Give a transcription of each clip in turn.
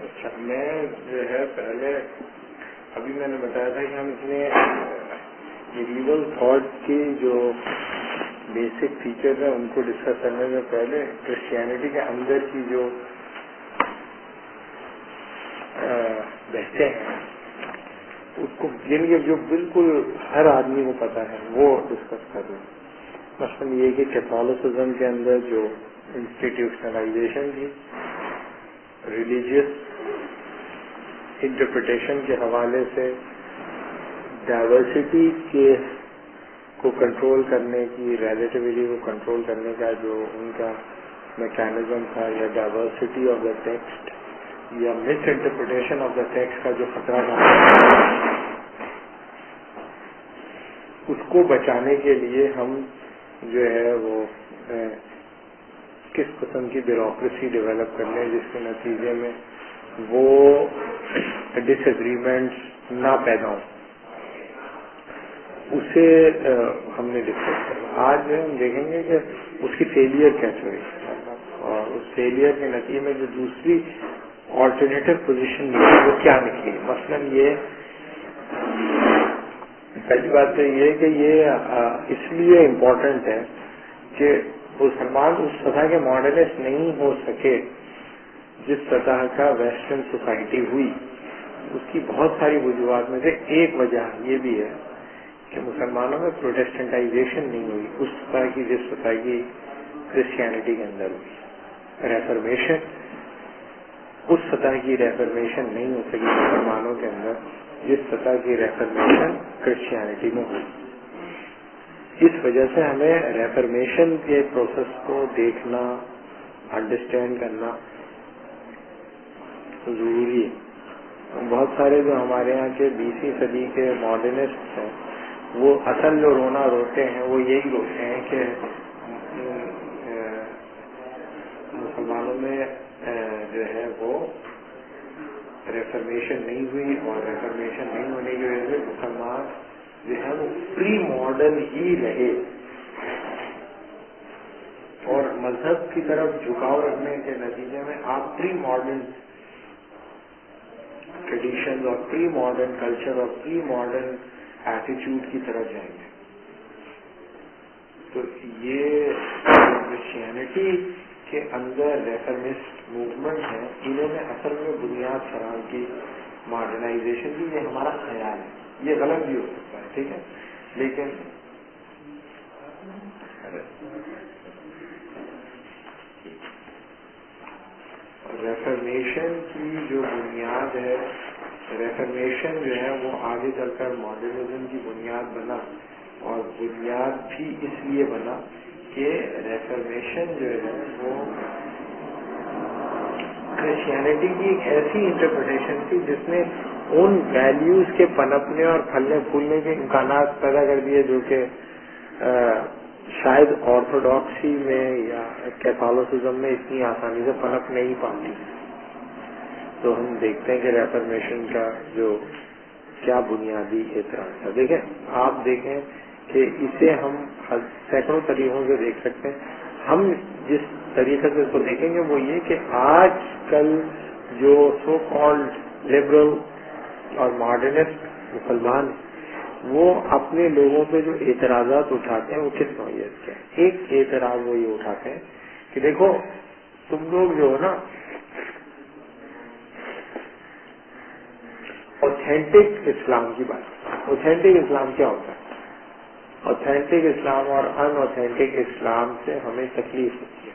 اچھا، میں جو ہے پہلے ابھی میں نے بتایا تھا کہ ہم اتنے میڈیول تھاٹ کی جو بیسک فیچر ہیں ان کو ڈسکس کرنے سے پہلے کرسچینٹی کے اندر کی جو بحثیں ہیں اس کو جن کے جو بالکل ہر آدمی کو پتا ہے وہ ڈسکس کر رہے ہیں. مثلاً یہ کہ کیتھولسزم کے اندر جو انسٹیٹیوشنلائزیشن تھی ریلیجیس انٹرپریٹیشن کے حوالے سے ڈائیورسٹی کو کنٹرول کرنے کی ریلیٹیوٹی کو کنٹرول کرنے کا جو ان کا میکینزم تھا یا ڈائیورسٹی آف دا ٹیکسٹ یا مس انٹرپریٹیشن آف دا ٹیکسٹ کا جو خطرہ تھا اس کو بچانے کے لیے ہم جو ہے وہ کس قسم کی بیوروکریسی ڈیولپ کر لیں جس کے نتیجے میں وہ ڈس ایگریمنٹس نہ پیدا ہوں اسے ہم نے ڈسکس کیا. آج ہم دیکھیں گے کہ اس کی فیلئر کیسے ہوئی اور اس فیلئر کے نتیجے میں جو دوسری آلٹرنیٹو پوزیشن نکلی وہ کیا نکلی. مثلاً یہ پہلی بات تو یہ کہ یہ اس لیے امپورٹنٹ ہے کہ مسلمان اس سطح کے ماڈرنسٹ نہیں ہو سکے جس سطح کا ویسٹرن سوسائٹی ہوئی. اس کی بہت ساری وجوہات میں سے ایک وجہ یہ بھی ہے کہ مسلمانوں میں پروٹیسٹنٹائزیشن نہیں ہوئی اس سطح کی جس سطح کی کرسچینٹی کے اندر ہوئی. ریفرمیشن اس سطح کی ریفرمیشن نہیں ہو سکی مسلمانوں کے اندر جس سطح کی ریفرمیشن کرسچینٹی میں ہوئی. اس وجہ سے ہمیں ریفرمیشن کے پروسیس کو دیکھنا انڈرسٹینڈ کرنا ضروری ہے. بہت سارے جو ہمارے یہاں کے 20ویں صدی کے ماڈرنسٹ ہیں وہ اصل جو رونا روتے ہیں وہ یہی روتے ہیں کہ مسلمانوں میں جو ہے وہ ریفرمیشن نہیں ہوئی اور ریفرمیشن نہیں ہونے کی وجہ سے مسلمان جو ہے وہ پری ماڈرن ہی رہے اور مذہب کی طرف جھکاؤ رکھنے کے نتیجے میں آپ پری ماڈرن ٹریڈیشن اور پری ماڈرن کلچر اور پری ماڈرن ایٹیچیوڈ کی طرف جائیں گے. تو یہ کرسچینٹی کے اندر ریفرمسٹ موومنٹ ہے انہوں نے اصل میں بنیاد فراہم کی ماڈرنائزیشن کی. یہ ہمارا خیال ہے, یہ غلط بھی ہو سکتا ہے, ٹھیک ہے, لیکن ریفرمیشن کی جو بنیاد ہے, ریفرمیشن جو ہے وہ آگے چل کر ماڈرنزم کی بنیاد بنا اور بنیاد بھی اس لیے بنا کہ ریفرمیشن جو ہے وہ کرسچینٹی کی ایک ایسی انٹرپریٹیشن تھی جس نے ان ویلیوز کے پنپنے اور پھلنے پھولنے کے امکانات پیدا کر دیے جو کہ شاید آرتھوڈاکسی میں یا کیتھولسزم میں اتنی آسانی سے پنپ نہیں پاتی. تو ہم دیکھتے ہیں کہ ریفرمیشن کا جو کیا بنیادی اعتراض تھا. دیکھیں, آپ دیکھیں کہ اسے ہم سینکڑوں طریقوں سے دیکھ سکتے ہیں. ہم جس طریقے سے اس کو دیکھیں گے وہ یہ کہ آج کل جو سو کالڈ لبرل اور ماڈرنسٹ مسلمان وہ اپنے لوگوں پہ جو اعتراضات اٹھاتے ہیں وہ کس نوعیت کے ہیں. ایک اعتراض وہ یہ اٹھاتے ہیں کہ دیکھو تم لوگ جو ہو نا اوتھینٹک اسلام کی بات. اوتھینٹک اسلام کیا ہوتا ہے؟ اوتھینٹک اسلام اور ان اوتھینٹک اسلام سے ہمیں تکلیف ہوتی ہے.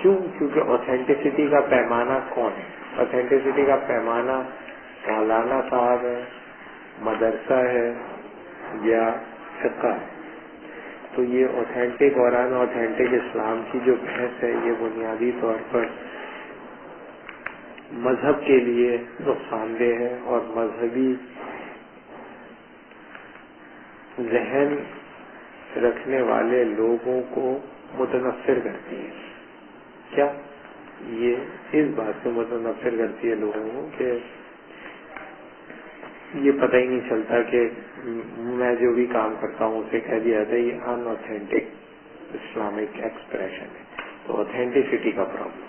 کیوں؟ کیونکہ اوتھینٹسٹی کا پیمانہ کون ہے؟ اوتھینٹسٹی کا پیمانہ مولانا صاحب ہے, مدرسہ ہے یا فقہ ہے. تو یہ اوتھینٹک اور ان اوتھینٹک اسلام کی جو بحث ہے یہ بنیادی طور پر مذہب کے لیے نقصان دہ ہے اور مذہبی ذہن رکھنے والے لوگوں کو متنفر کرتی ہے. کیا یہ اس بات سے متنفر کرتی ہے لوگوں کو کہ یہ پتہ ہی نہیں چلتا کہ میں جو بھی کام کرتا ہوں اسے کہہ دیا جاتا ہے یہ ان اوتھینٹک اسلامک ایکسپریشن ہے. تو اوتھینٹسٹی کا پرابلم.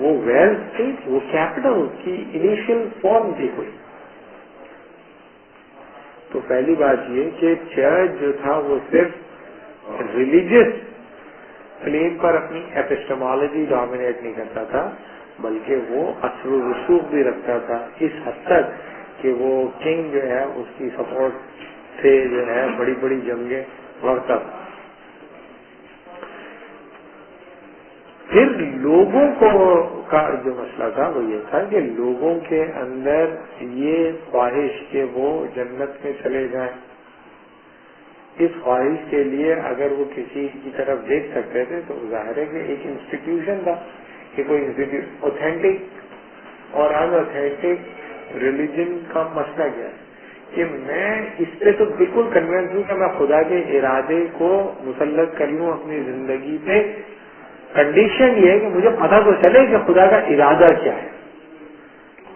وہ ویلتھ تھی، وہ کیپٹل کی انیشیل فارم تھی کوئی. تو پہلی بات یہ کہ چرچ جو تھا وہ صرف ریلیجس پلین پر اپنی ایپسٹمالوجی ڈومینیٹ نہیں کرتا تھا، بلکہ وہ اثر و رسوخ بھی رکھتا تھا اس حد تک کہ وہ کنگ جو ہے اس کی سپورٹ سے جو ہے بڑی بڑی جنگیں لڑتا تھا. پھر لوگوں کو کا جو مسئلہ تھا وہ یہ تھا کہ لوگوں کے اندر یہ خواہش کہ وہ جنت میں چلے جائیں، اس خواہش کے لیے اگر وہ کسی کی طرف دیکھ سکتے تھے تو ظاہر ہے کہ ایک انسٹیٹیوشن تھا کہ کوئی انسٹیٹیوشن اوتھینٹک اور ان اوتھینٹک ریلیجن کا مسئلہ کیا ہے کہ میں اس پہ تو بالکل کنوینس ہوں کہ میں خدا کے ارادے کو مسلط کر لوں اپنی زندگی پہ. کنڈیشن یہ ہے کہ مجھے پتہ تو چلے کہ خدا کا ارادہ کیا ہے،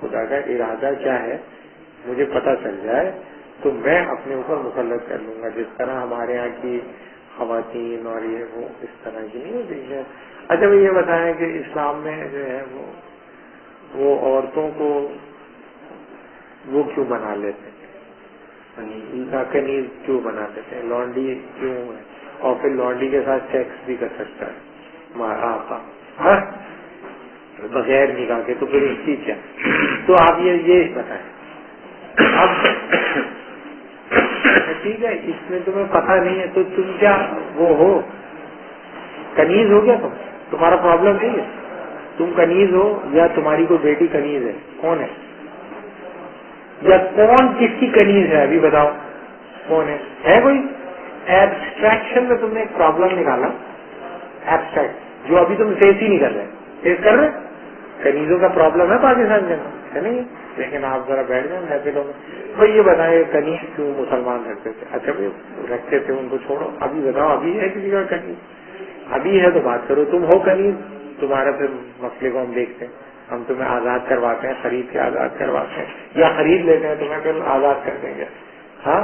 خدا کا ارادہ کیا ہے مجھے پتہ چل جائے تو میں اپنے اوپر مسلط کر لوں گا. جس طرح ہمارے یہاں کی خواتین اور یہ وہ اس طرح کی نہیں ہوتی ہے. اچھا وہ یہ بتائیں کہ اسلام میں جو ہے وہ عورتوں کو وہ کیوں بنا لیتے ہیں، کنیز کیوں بنا لیتے ہیں، لانڈی کیوں ہے، اور پھر لانڈی کے ساتھ سیکس بھی کر سکتا ہے بغیر نکاح کے، تو پھر اس کی کیا. تو آپ یہ بتائیں. اب ٹھیک ہے اس میں تمہیں پتہ نہیں ہے تو تم کیا وہ ہو، کنیز ہو گیا، تمہارا پرابلم نہیں ہے. تم کنیز ہو یا تمہاری کوئی بیٹی کنیز ہے، کون ہے یا کون کس کی کنیز ہے ابھی بتاؤ کون ہے کوئی. ایبسٹریکشن میں تم نے ایک پرابلم نکالا، ایبسٹریکٹ جو ابھی تم فیس ہی نہیں کر رہے، فیس کر رہے. کنیزوں کا پرابلم ہے پاکستان کے اندر ہے نہیں، لیکن آپ ذرا بیٹھ جائیں محفلوں میں. بھائی یہ بتائیں کنیز کیوں مسلمان رکھتے تھے؟ اچھا بھائی رکھتے تھے ان کو چھوڑو، ابھی بتاؤ ابھی ہے کسی کا کنیز؟ ابھی ہے تو بات کرو. تم ہو کنیز، تمہارا پھر مسئلے کو ہم دیکھتے ہیں، ہم تمہیں آزاد کرواتے ہیں، خرید کے آزاد کرواتے ہیں یا خرید لیتے ہیں تمہیں پھر آزاد کر دیں گے. ہاں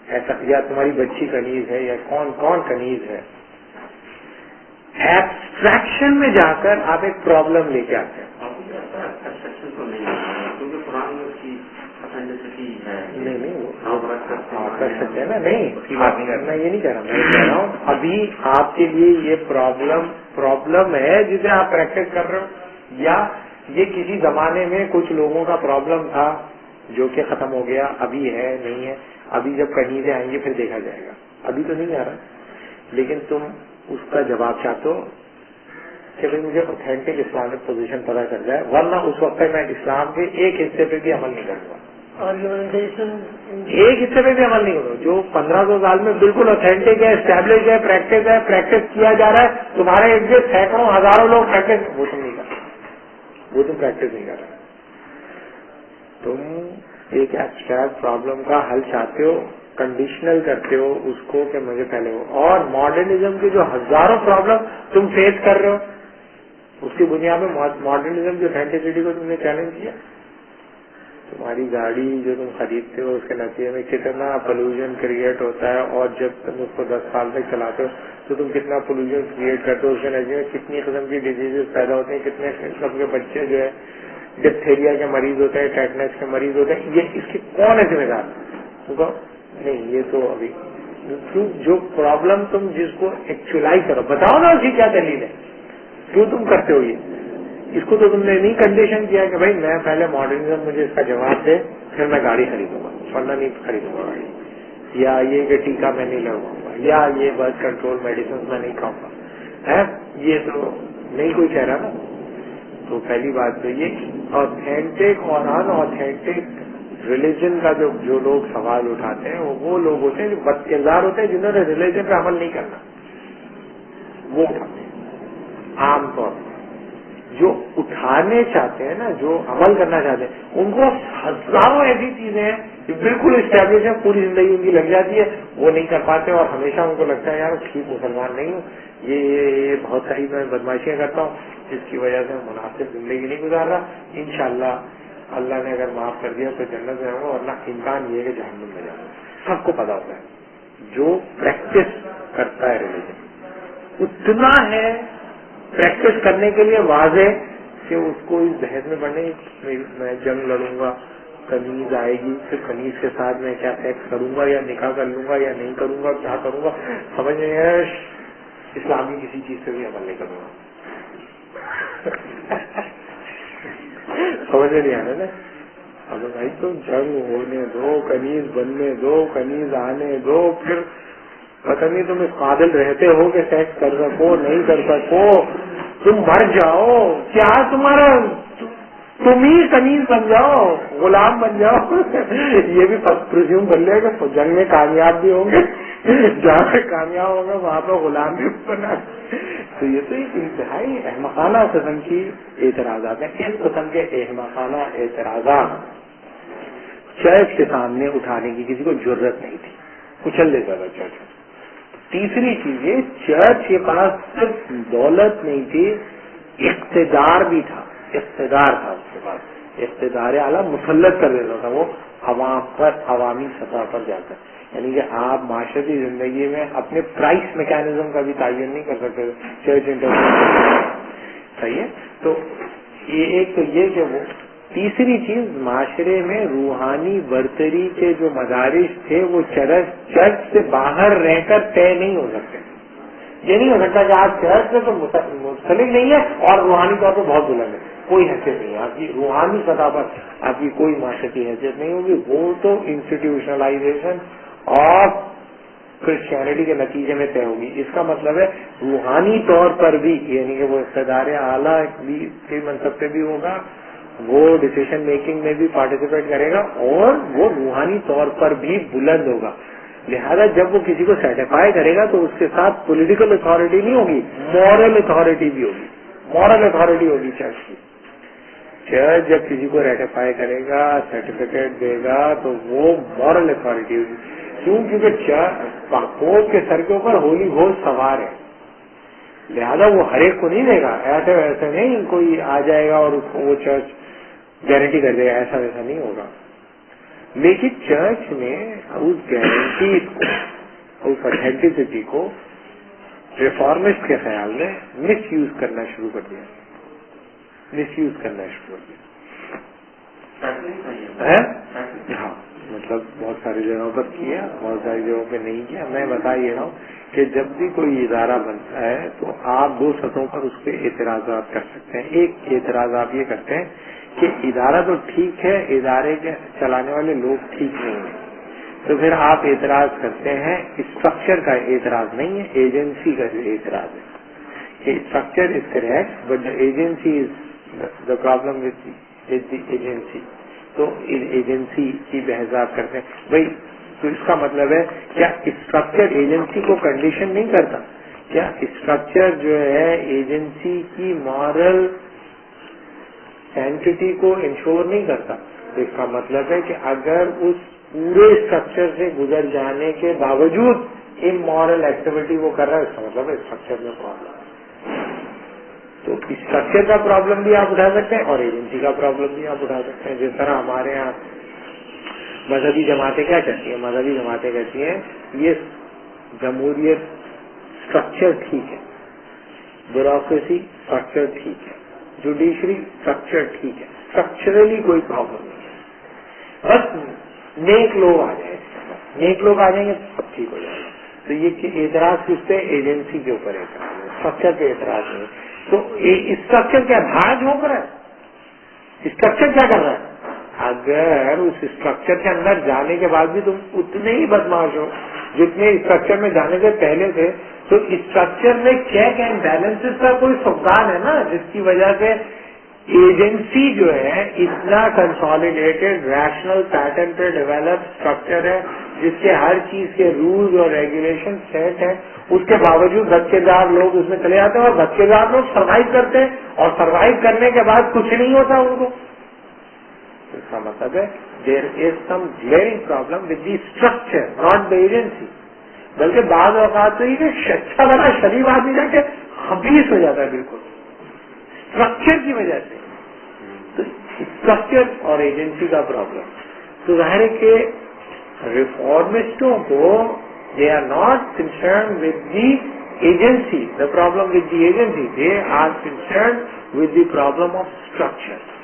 ایسا، یا تمہاری بچی کنیز ہے یا کون کنیز ہے. ایبسٹریکشن میں جا کر آپ ایک پرابلم لے کے آتے ہیں. نہیں وہ کر سکتے ہیں نا، نہیں میں یہ نہیں کہہ رہا، میں کہہ رہا ہوں ابھی آپ کے لیے یہ پرابلم ہے جسے آپ پریکٹس کر رہے ہو، یا یہ کسی زمانے میں کچھ لوگوں کا پرابلم تھا جو کہ ختم ہو گیا، ابھی ہے نہیں ہے، ابھی جب کنیزیں آئیں گے پھر دیکھا جائے گا. ابھی تو نہیں آ رہا، لیکن تم اس کا جواب چاہتے ہو کہ بھائی مجھے اوتھینٹک اسلامک پوزیشن پتہ چل جائے، ورنہ اس وقت میں اسلام کے ایک حصے پہ بھی عمل نہیں کروں گا. ایک حصے پہ بھی عمل نہیں کروں جو 1500 سال میں بالکل اوتھینٹک ہے، اسٹیبلش ہے، پریکٹس کیا جا رہا ہے. تمہارے ایک جو سینکڑوں ہزاروں لوگ پریکٹس، وہ تم نہیں کر رہے، وہ تم پریکٹس نہیں کر رہے. تم ایک ایبسٹریکٹ پرابلم کا حل چاہتے ہو، کنڈیشنل کرتے ہو اس کو کہ مجھے پہلے ہو. اور ماڈرنزم کے جو ہزاروں پرابلم تم فیس کر رہے ہو اس کی بنیاد میں ماڈرنزم کی اوتھینٹسٹی کو تم نے چیلنج کیا. تمہاری گاڑی جو تم خریدتے ہو اس کے نتیجے میں کتنا پولوشن کریٹ ہوتا ہے، اور جب تم اس کو 10 سال تک چلاتے ہو تو تم کتنا پولوشن کریٹ کرتے ہو، اس کے نتیجے میں کتنی قسم کی ڈیزیز پیدا ہوتے ہیں، کتنے قسم کے بچے جو ہے ڈپتھیریا کے مریض ہوتے ہیں، ٹیٹنس کے مریض ہوتے ہیں. یہ اس کی کون ہے ذمہ دار؟ نہیں یہ تو ابھی جو پرابلم تم جس کو ایکچولائز کرو، بتاؤ نا اس کی کیا دلیل ہے، کیوں تم کرتے ہو یہ. اس کو تو تم نے نہیں کنڈیشن کیا کہ بھائی میں پہلے ماڈرنزم مجھے اس کا جواب دے پھر میں گاڑی خریدوں گا، ورنہ نہیں خریدوں گا گاڑی، یا یہ کہ ٹیکا میں نہیں لگاؤں گا، یا یہ برتھ کنٹرول میڈیسن میں نہیں کھاؤں گا. ہے یہ تو نہیں کوئی کہہ رہا نا. تو پہلی بات تو یہ اوتھینٹک اور ان اوتھینٹک ریلیجن کا جو لوگ سوال اٹھاتے ہیں وہ لوگ ہوتے ہیں جو بدکردار ہوتے ہیں، جنہوں نے ریلیجن پہ عمل نہیں کرنا، وہ اٹھاتے ہیں. عام طور پر جو اٹھانے چاہتے ہیں نا، جو عمل کرنا چاہتے ہیں، ان کو ہزاروں ایسی چیزیں ہیں جو بالکل اسٹیبلش ہے، پوری زندگی ان کی لگ جاتی ہے، وہ نہیں کر پاتے اور ہمیشہ ان کو لگتا ہے یار ٹھیک مسلمان نہیں ہوں، یہ بہت ساری میں بدماشیاں کرتا ہوں جس کی وجہ سے مناسب زندگی نہیں گزار رہا. انشاءاللہ اللہ نے اگر معاف کر دیا تو جنت میں ہوں، ورنہ امکان یہ ہے کہ جہنم میں جاؤں. سب کو پتا ہوتا ہے جو پریکٹس کرتا ہے ریلیجن اتنا ہے پریکٹس کرنے کے لیے واضح کہ اس کو اس بحث میں پڑھنے میں جنگ لڑوں گا, کنیز آئے گی, پھر کنیز کے ساتھ میں کیا سیکس کروں گا یا نکاح کر لوں گا یا نہیں کروں گا, کیا کروں گا, سمجھ نہیں ہے. اسلامی کسی چیز سے بھی عمل نہیں کروں گا. سمجھ نہیں آنا نا. اب بھائی تو جنگ ہونے دو, کنیز بننے دو, کنیز آنے دو, پھر پتہ نہیں تم اس قابل رہتے ہو کہ سیکس کر سکو نہیں کر سکو, تم مر جاؤ, کیا تمہارا, تم ہی کنیز بن جاؤ, غلام بن جاؤ. یہ بھی پرزیوم کر لے کہ جنگ میں کامیاب بھی ہوں گے, جہاں پہ کامیاب ہوں گے وہاں پہ غلام بھی بنا. تو یہ تو ایک انتہائی احمقانہ قسم کی اعتراضات ہیں. اس قسم کے احمقانہ اعتراضات چرچ کے سامنے اٹھانے کی کسی کو ضرورت نہیں تھی, کچل دیتا تھا چرچ. تیسری چیز یہ, چرچ کے پاس صرف دولت نہیں تھی, اقتدار بھی تھا. اقتدار تھا اس کے پاس, اقتدار اعلیٰ مسلط کر دیتا تھا وہ عوام پر, عوامی سطح پر جا کر. یعنی کہ آپ معاشرتی زندگی میں اپنے پرائس میکینزم کا بھی تعین نہیں کر سکتے. چرچ انٹرفیئر صحیح ہے. تو یہ ایک تو یہ کہ وہ تیسری چیز, معاشرے میں روحانی برتری کے جو مدارج تھے وہ چرچ سے باہر رہ کر طے نہیں ہو سکتے. یہ نہیں ہو سکتا کہ آپ چرچ سے تو منسلک نہیں ہے اور روحانی طور پر بہت بلند ہے, کوئی حیثیت نہیں ہے آپ کی روحانی سطح پر, آپ کی کوئی معاشرتی حیثیت نہیں ہوگی. وہ تو انسٹیٹیوشنلائزیشن آف کرسچینٹی کے نتیجے میں طے ہوگی. اس کا مطلب ہے روحانی طور پر بھی, یعنی کہ وہ اقتدار اعلیٰ کے منصب پہ بھی ہوگا, وہ ڈسیشن میکنگ میں بھی پارٹیسپیٹ کرے گا, اور وہ روحانی طور پر بھی بلند ہوگا. لہذا جب وہ کسی کو سرٹیفائی کرے گا تو اس کے ساتھ پولیٹیکل اتھارٹی نہیں ہوگی, مورل اتھارٹی بھی ہوگی. مورل اتھارٹی ہوگی چرچ کی. چرچ جب کسی کو ریٹیفائی کرے گا, سرٹیفکیٹ دے گا, تو وہ مورل اتھارٹی ہوگی. کیوں؟ کیونکہ پوپ کے سر کے اوپر ہولی گھوشت سوار ہے, لہذا وہ ہر ایک کو نہیں دے گا. ایسے ویسے نہیں کوئی آ جائے گا اور اس کو وہ چرچ گارنٹی کر دے گا, ایسا ویسا نہیں ہوگا. لیکن چرچ نے اس گارنٹی کو, اس اتھینٹسٹی کو ریفارمسٹ کے خیال میں مس یوز کرنا شروع کر دیا. مس یوز کرنا شروع کر دیا. ہاں, مطلب بہت ساری جگہوں پر کیا, بہت ساری جگہوں پہ نہیں کیا. میں بتا یہ رہا ہوں کہ جب بھی کوئی ادارہ بنتا ہے تو آپ دو سطحوں پر اس پہ اعتراضات کر سکتے ہیں. ایک اعتراض آپ یہ کرتے ہیں کہ ادارہ تو ٹھیک ہے, ادارے کے چلانے والے لوگ ٹھیک نہیں ہیں, تو پھر آپ اعتراض کرتے ہیں. اسٹرکچر کا اعتراض نہیں ہے, ایجنسی کا اعتراض ہے. Structure is correct but the agency is the problem with the agency. تو ایجنسی کی بحث آپ کرتے ہیں بھائی, تو اس کا مطلب ہے کیا اسٹرکچر ایجنسی کو کنڈیشن نہیں کرتا؟ کیا اسٹرکچر جو ہے ایجنسی کی مورل سینٹیٹی کو انشور نہیں کرتا؟ تو اس کا مطلب ہے کہ اگر اس پورے اسٹرکچر سے گزر جانے کے باوجود امورل ایکٹیویٹی وہ کر رہا ہے, اس کا مطلب ہے اسٹرکچر میں پرابلم. تو اسٹرکچر کا پرابلم بھی آپ اٹھا سکتے ہیں اور ایجنسی کا پرابلم بھی آپ اٹھا سکتے ہیں. جس طرح ہمارے یہاں مذہبی جماعتیں کیا کہتی ہیں؟ مذہبی جماعتیں کہتی ہیں یہ جمہوریت اسٹرکچر ٹھیک ہے, بیوروکریسی اسٹرکچر ٹھیک ہے, جوڈیشری اسٹرکچر ٹھیک ہے, اسٹرکچرلی کوئی پرابلم نہیں ہے, بس نیک لوگ آ جائیں, نیک لوگ آ جائیں گے سب ٹھیک ہو جائے گا. تو یہ اعتراض کس پہ؟ ایجنسی کے اوپر اعتراض ہے, اسٹرکچر پہ اعتراض نہیں. تو اسٹرکچر کیا بھاڑ جھونک رہا ہے؟ اسٹرکچر کیا کر رہا ہے؟ اگر اس اسٹرکچر کے اندر جانے کے بعد بھی تم اتنے ہی بدماش ہو جتنے اسٹرکچر میں جانے سے پہلے تھے, تو اسٹرکچر میں چیک اینڈ بیلنسز کا کوئی فقدان ہے نا, جس کی وجہ سے ایجنسی جو ہے اتنا کنسالیڈیٹڈ ریشنل پیٹرن پہ ڈیولپ اسٹرکچر ہے جس کے ہر چیز کے رولز اور ریگولیشن سیٹ ہیں, اس کے باوجود دھکے دار لوگ اس میں چلے جاتے ہیں اور دھکے دار لوگ سروائیو کرتے ہیں, اور سروائیو کرنے کے بعد کچھ نہیں ہوتا ان کو. اس کا مطلب ہے there is some glaring problem with the structure, not the agency. بلکہ بعض اوقات تو یہ اچھا بڑا شریف آدمی جا کے خبیث ہو جاتا ہے بالکل اسٹرکچر کی وجہ سے. تو اسٹرکچر اور ایجنسی کا پرابلم. تو ظاہر ہے کہ ریفارمسٹوں کو they are not concerned with the agency, the problem with the agency. They are concerned with the problem of structure.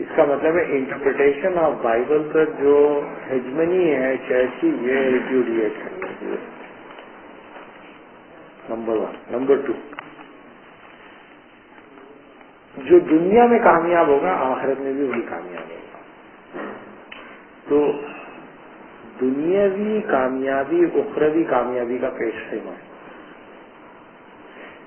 اس کا مطلب ہے انٹرپریٹیشن آف بائبل پر جو ہیجمنی ہے چرچ کی، یہ ریپیوڈیٹ کرنا چاہیے، نمبر 1۔ نمبر 2، جو دنیا میں کامیاب ہوگا آخرت میں بھی وہی کامیاب ہوگا۔ تو دنیاوی کامیابی اخروی کامیابی کا پیش خیمہ ہے،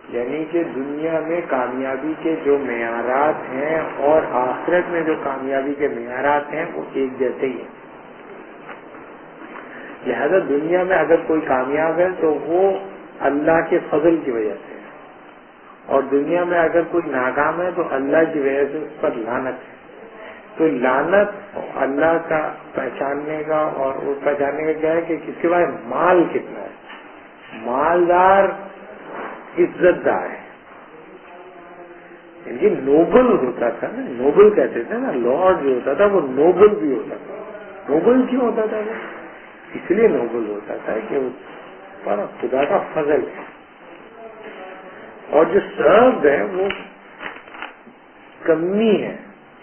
یعنی کہ دنیا میں کامیابی کے جو معیارات ہیں اور آخرت میں جو کامیابی کے معیارات ہیں وہ ایک جیسے ہی ہیں۔ لہذا دنیا میں اگر کوئی کامیاب ہے تو وہ اللہ کے فضل کی وجہ سے ہے، اور دنیا میں اگر کوئی ناکام ہے تو اللہ کی وجہ سے اس پر لعنت ہے۔ تو لعنت اللہ کا پہچاننے کا، اور وہ پہچاننے کا کیا ہے کہ کس کے پاس مال کتنا ہے۔ مالدار عزت دار ہے، یعنی نوبل ہوتا تھا نا، نوبل کہتے تھے نا، لارڈ جو ہوتا تھا وہ نوبل بھی ہوتا تھا۔ نوبل کیوں ہوتا تھا وہ؟ اس لیے نوبل ہوتا تھا کہ اس پر خدا کا فضل ہے، اور جو سرد ہے وہ کمی ہے،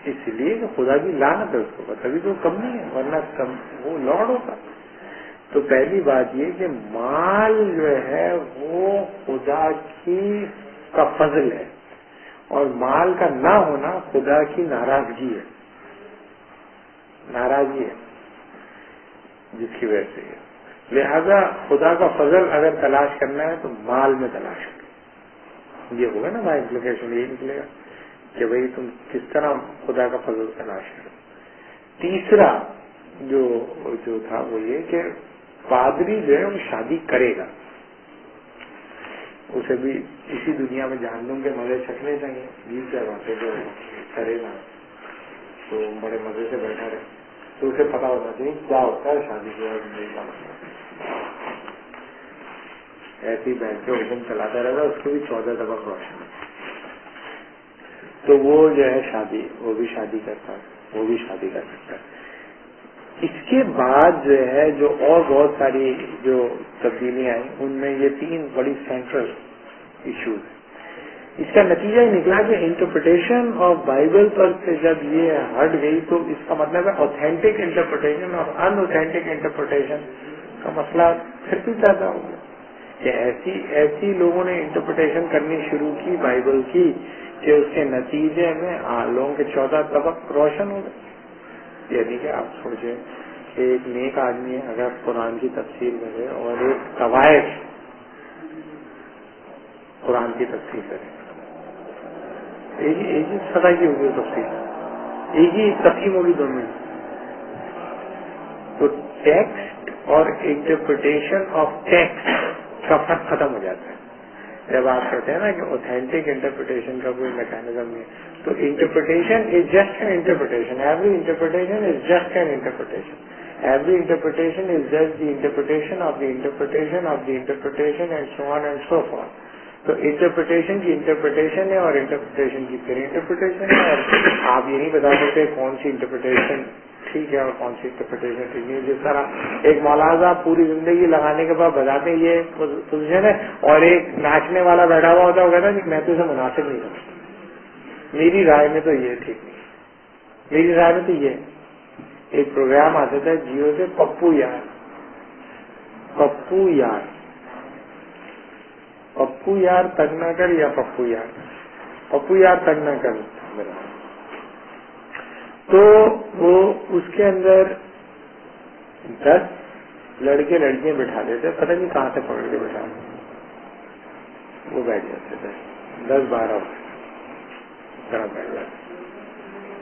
اس لیے کہ خدا کی لعنت ہے اس کو، تبھی تو کمی ہے، ورنہ وہ لارڈ ہوتا۔ تو پہلی بات یہ کہ مال جو ہے وہ خدا کا فضل ہے، اور مال کا نہ ہونا خدا کی ناراضگی ہے، ناراضگی ہے جس کی وجہ سے ہے۔ لہذا خدا کا فضل اگر تلاش کرنا ہے تو مال میں تلاش کرو، یہ ہوگا نا بھائی، امپلیکیشن یہی نکلے گا کہ بھئی تم کس طرح خدا کا فضل تلاش کرو۔ تیسرا جو تھا وہ یہ کہ پادری جو ہے وہ شادی کرے گا، اسے بھی اسی دنیا میں جہنم کے مزے چکھنے چاہیے، 20 باتیں جو کرے گا تو بڑے مزے سے بیٹھا رہے، تو اسے پتا ہونا چاہیے کیا ہوتا ہے شادی کے بعد زندگی کا مطلب۔ ایسی بہن کے حکم چلاتا رہے گا، اس کو بھی 14 طبق روشن، تو وہ جو ہے شادی، وہ بھی شادی کرتا ہے، وہ بھی شادی کر سکتا ہے۔ اس کے بعد جو ہے جو اور بہت ساری جو تبدیلیاں آئیں، ان میں یہ 3 بڑی سینٹرل ایشوز ہیں۔ اس کا نتیجہ یہ نکلا کہ انٹرپریٹیشن آف بائبل پر سے جب یہ ہٹ گئی تو اس کا مطلب ہے اوتھینٹک انٹرپریٹیشن اور ان اوتھینٹک انٹرپریٹیشن کا مسئلہ پھر بھی پیدا ہو گیا، کہ ایسی لوگوں نے انٹرپریٹیشن کرنی شروع کی بائبل کی کہ اس کے نتیجے میں لوگوں کے 14 طبق روشن ہو گئے۔ یعنی کہ آپ سوچیں کہ ایک نیک آدمی اگر قرآن کی تفسیر کرے اور ایک قواعد قرآن کی تفسیر کرے، ایک ہی سطح کی ہوگی تفسیر، ایک ہی تقسیم ہوگی دونوں، تو ٹیکسٹ اور انٹرپریٹیشن آف ٹیکسٹ کا فرق ختم ہو جاتا ہے۔ جب آپ کہتے ہیں نا کہ اوتھینٹک انٹرپریٹیشن کا کوئی میکینزم نہیں ہے، تو interpretation is just an interpretation, every interpretation is just an interpretation, every interpretation is just the interpretation of the interpretation of the interpretation and so on and so forth. تو interpretation کی interpretation ہے اور interpretation کی پھر interpretation ہے، اور آپ یہ نہیں بتا سکتے کون سی انٹرپریٹیشن ٹھیک ہے اور کون سی انٹرپریٹیشن ٹھیک نہیں ہے۔ جس طرح ایک مولانا صاحب پوری زندگی لگانے کے بعد بتاتے ہیں یہ پوزیشن ہے، اور ایک ناچنے والا بیٹھا ہوا ہوتا ہے وہ کہتا ہے میں تو اسے مناسب نہیں سمجھتا، میری رائے میں تو یہ ٹھیک نہیں، میری رائے میں تو یہ۔ ایک پروگرام آتا تھا جیو سے، پپو یار، پپو یار، پپو یار تک نہ کر، یا پپو یار، پپو یار تک نہ کر میرا، تو وہ اس کے اندر 10 لڑکے لڑکیاں بٹھا دیتے، پتہ نہیں کہاں سے پکڑ کے بٹھا، وہ بیٹھ جاتے تھے 10-12 طرح بیٹھ جاتے،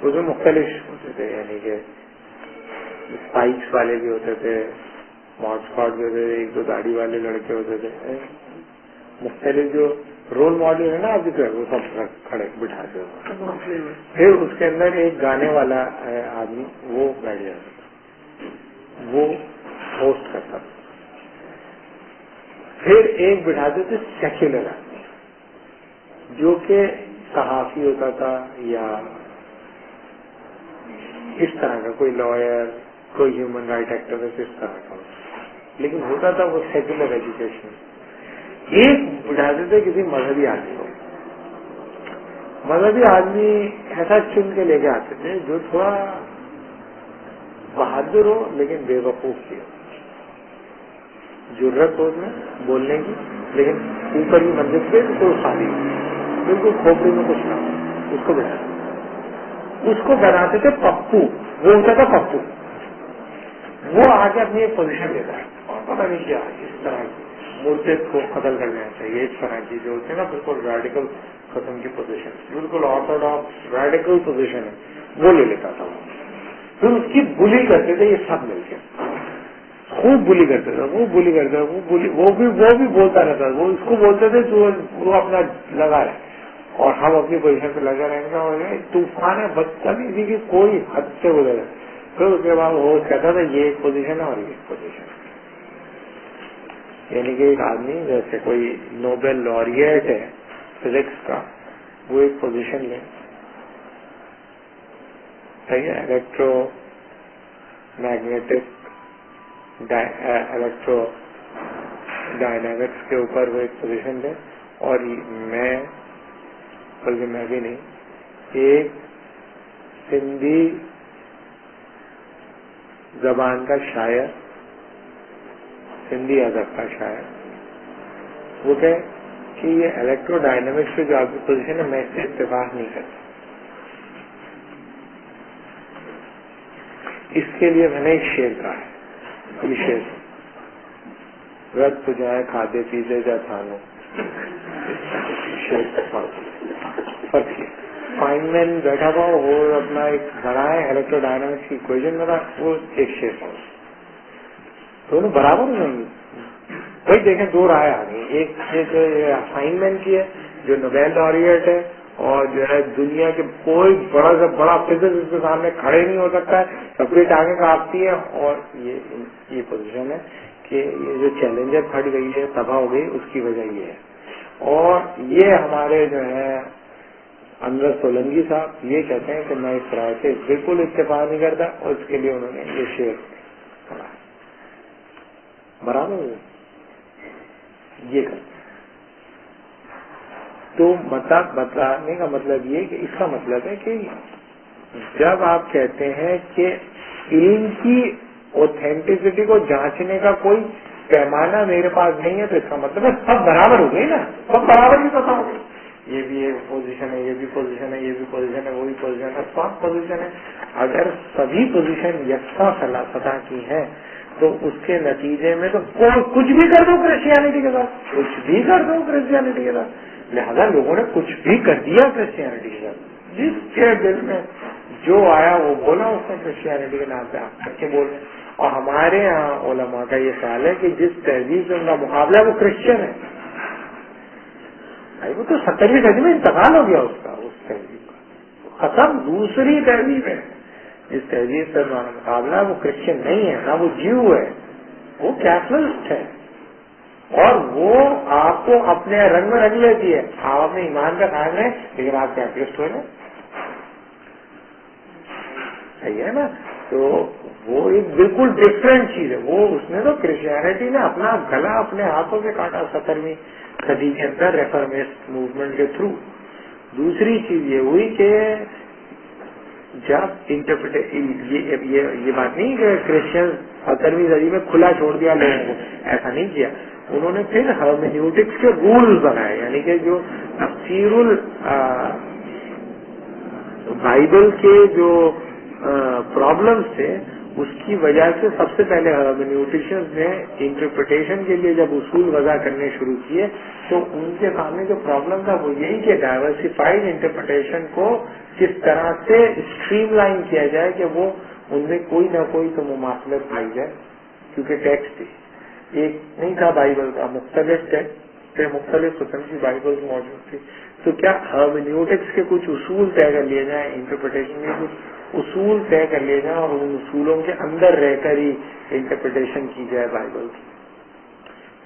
اس میں مختلف ہوتے تھے، یعنی کہ اسپائکس والے بھی ہوتے تھے، ماڈ اسکواڈ بھی ہوتے تھے، 1-2 داڑھی والے لڑکے ہوتے تھے، مختلف جو رول ماڈل ہے نا آپ کے، وہ سب کھڑے بٹھاتے ہوتے، پھر اس کے اندر ایک گانے والا آدمی وہ بیٹھ جاتا تھا، وہ ہوسٹ کرتا تھا، پھر ایک بٹھاتے تھے سیکولر آدمی جو کہ صحافی ہوتا تھا یا اس طرح کا کوئی لائر، کوئی ہیومن رائٹ ایکٹیوسٹ، اس طرح کا، لیکن ہوتا تھا وہ سیکولر ایجوکیشن۔ ایک بٹھاتے تھے کسی مذہبی آدمی کو، مذہبی آدمی ایسا چن کے لے کے آتے تھے جو تھوڑا بہادر ہو لیکن بے وقوف بھی ہو، جرت ہو میں بولنے کی، لیکن اوپر کی منزل پہ کوئی خالی بالکل کھوپڑی میں کچھ نہ ہو، اس کو بناتے تھے پپو، وہ ہوتا تھا پپو، وہ آگے اپنی ایک پوزیشن لیتا ہے اور پتہ نہیں کیا اس طرح کی مرتد کو قتل کر دینا چاہیے، اس طرح کی جو ہوتے ہیں نا بالکل ریڈیکل قسم کی پوزیشن، بالکل آرتھوڈاکس ریڈیکل پوزیشن ہے، وہ لے لیتا تھا وہ، پھر اس کی بلی کرتے تھے یہ سب مل کے، خوب بلی کرتے تھے، وہ بلی کرتے تھے، وہ بھی بولتا رہتا، وہ اس کو بولتے تھے جو وہ اپنا لگا رہے اور ہم اپنی پوزیشن پہ لگا رہیں گے، اور طوفان بدتمیزی کی کوئی حد سے گزرے، پھر اس کے بعد وہ کہتا تھا یہ ایک پوزیشن ہے اور یہ ایک پوزیشن ہے، یعنی کہ ایک آدمی جیسے کوئی نوبل laureate ہے فزکس کا، وہ ایک پوزیشن لے، صحیح ہے، الیکٹرو میگنیٹک الیکٹرو ڈائنامکس کے اوپر وہ ایک پوزیشن لے، اور میں بلکہ میں بھی نہیں، ایک سندھی زبان کا شاعر، سندھی ادب کا شاعر، وہ کہ یہ الیکٹرو ڈائنامکس سے جو آپ کی پوزیشن ہے میں اس سے اتفاق نہیں کرتا، اس کے لیے میں نے ایک شعر کہا ہے، یہ شعر رد تو جائے کھادے پیزے جا تھانو، فرق فائن مین بیٹھا ہوا وہ اپنا ایک بنائے الیکٹرو ڈائنامکس کی اکویشن بنا، وہ ایک شعر تھا، دونوں برابر نہیں، وہی دیکھیں دو رائے آ گئی، ایک فائن مین کی ہے جو نوبیل laureate ہے اور جو ہے دنیا کے کوئی بڑا سے بڑا فزکس اس کے سامنے کھڑے نہیں ہو سکتا ہے، سب کی ٹانگیں کاپتی ہے، اور یہ پوزیشن ہے کہ یہ جو چیلنجر پھٹ گئی ہے تباہ ہو گئی، اس کی وجہ یہ ہے، اور یہ ہمارے جو ہے انور سولنگی صاحب یہ کہتے ہیں کہ میں اس طرح سے بالکل اتفاق نہیں کرتا، اور اس کے لیے انہوں نے یہ شعر پڑھا، برابر یہ کرتے ہیں۔ تو بتانے کا مطلب یہ کہ اس کا مطلب ہے کہ جب آپ کہتے ہیں کہ علم کی اوتھینٹسٹی کو جانچنے کا کوئی پیمانہ میرے پاس نہیں ہے، تو اس کا مطلب ہے سب برابر ہو گئی نا، سب برابر ہی پتا ہو گئی، یہ بھی ایک پوزیشن ہے، یہ بھی پوزیشن ہے، یہ بھی پوزیشن ہے، وہی پوزیشن ہے، سب پوزیشن ہے۔ اگر سبھی پوزیشن یکساں سطح کی ہیں تو اس کے نتیجے میں تو کچھ بھی کر دو کرسچینٹی کے ساتھ، کچھ بھی کر دو کرسچینٹی کے ساتھ، لہذا لوگوں نے کچھ بھی کر دیا کرسچینٹی کے ساتھ، جس کے دل میں جو آیا وہ بولا اس نے کرسچینٹی کے نام پہ آپ کر کے بول رہے ہیں۔ اور ہمارے یہاں علماء کا یہ خیال ہے کہ جس تہذیب سے ان کا مقابلہ ہے وہ کرسچن ہے، وہ تو 70ویں صدی میں انتقال ہو گیا اس کا، اس تہذیب کا ختم، دوسری تہذیب ہے، جس تہذیب سے ہمارا مقابلہ ہے وہ کرسچن نہیں ہے، نہ وہ جیو ہے، وہ کیتھولسٹ ہے، اور وہ آپ کو اپنے رنگ میں رنگ لیتی ہے، آپ اپنے ایمان کا قائم رہیں لیکن آپ کیتھولسٹ ہو جائیں، صحیح ہے نا؟ تو وہ ایک بالکل ڈفرینٹ چیز ہے، وہ اس نے تو کرسچینٹی نے اپنا گلا اپنے ہاتھوں سے کاٹا 17ویں صدی کے اندر ریفارمیسٹ موومنٹ کے تھرو۔ دوسری چیز یہ ہوئی کہ جب یہ بات نہیں کہ کرسچن 17ویں صدی میں کھلا چھوڑ دیا لوگوں کو، ایسا نہیں کیا، انہوں نے پھر ہرمینیوٹکس کے رول بنائے، یعنی کہ جو تفسیر بائبل کے جو پرابلمس تھے اس کی وجہ سے سب سے پہلے ہرمینیوٹیشنز نے انٹرپریٹیشن کے لیے جب اصول وضع کرنے شروع کیے تو ان کے سامنے جو پرابلم تھا وہ یہی کہ ڈائیورسفائڈ انٹرپریٹیشن کو کس طرح سے اسٹریم لائن کیا جائے کہ وہ ان میں کوئی نہ کوئی تو مماثلت پائی جائے، کیونکہ ٹیکسٹ ایک نہیں تھا بائبل کا، مختلف ٹیکسٹ مختلف قسم کی بائبل موجود تھی، تو کیا ہرمینیوٹکس کے کچھ اصول طے کر لیے جائیں، انٹرپریٹیشن کے کچھ اصول طے کر لیے جائیں اور ان اصولوں کے اندر رہ کر ہی انٹرپریٹیشن کی جائے بائبل کی۔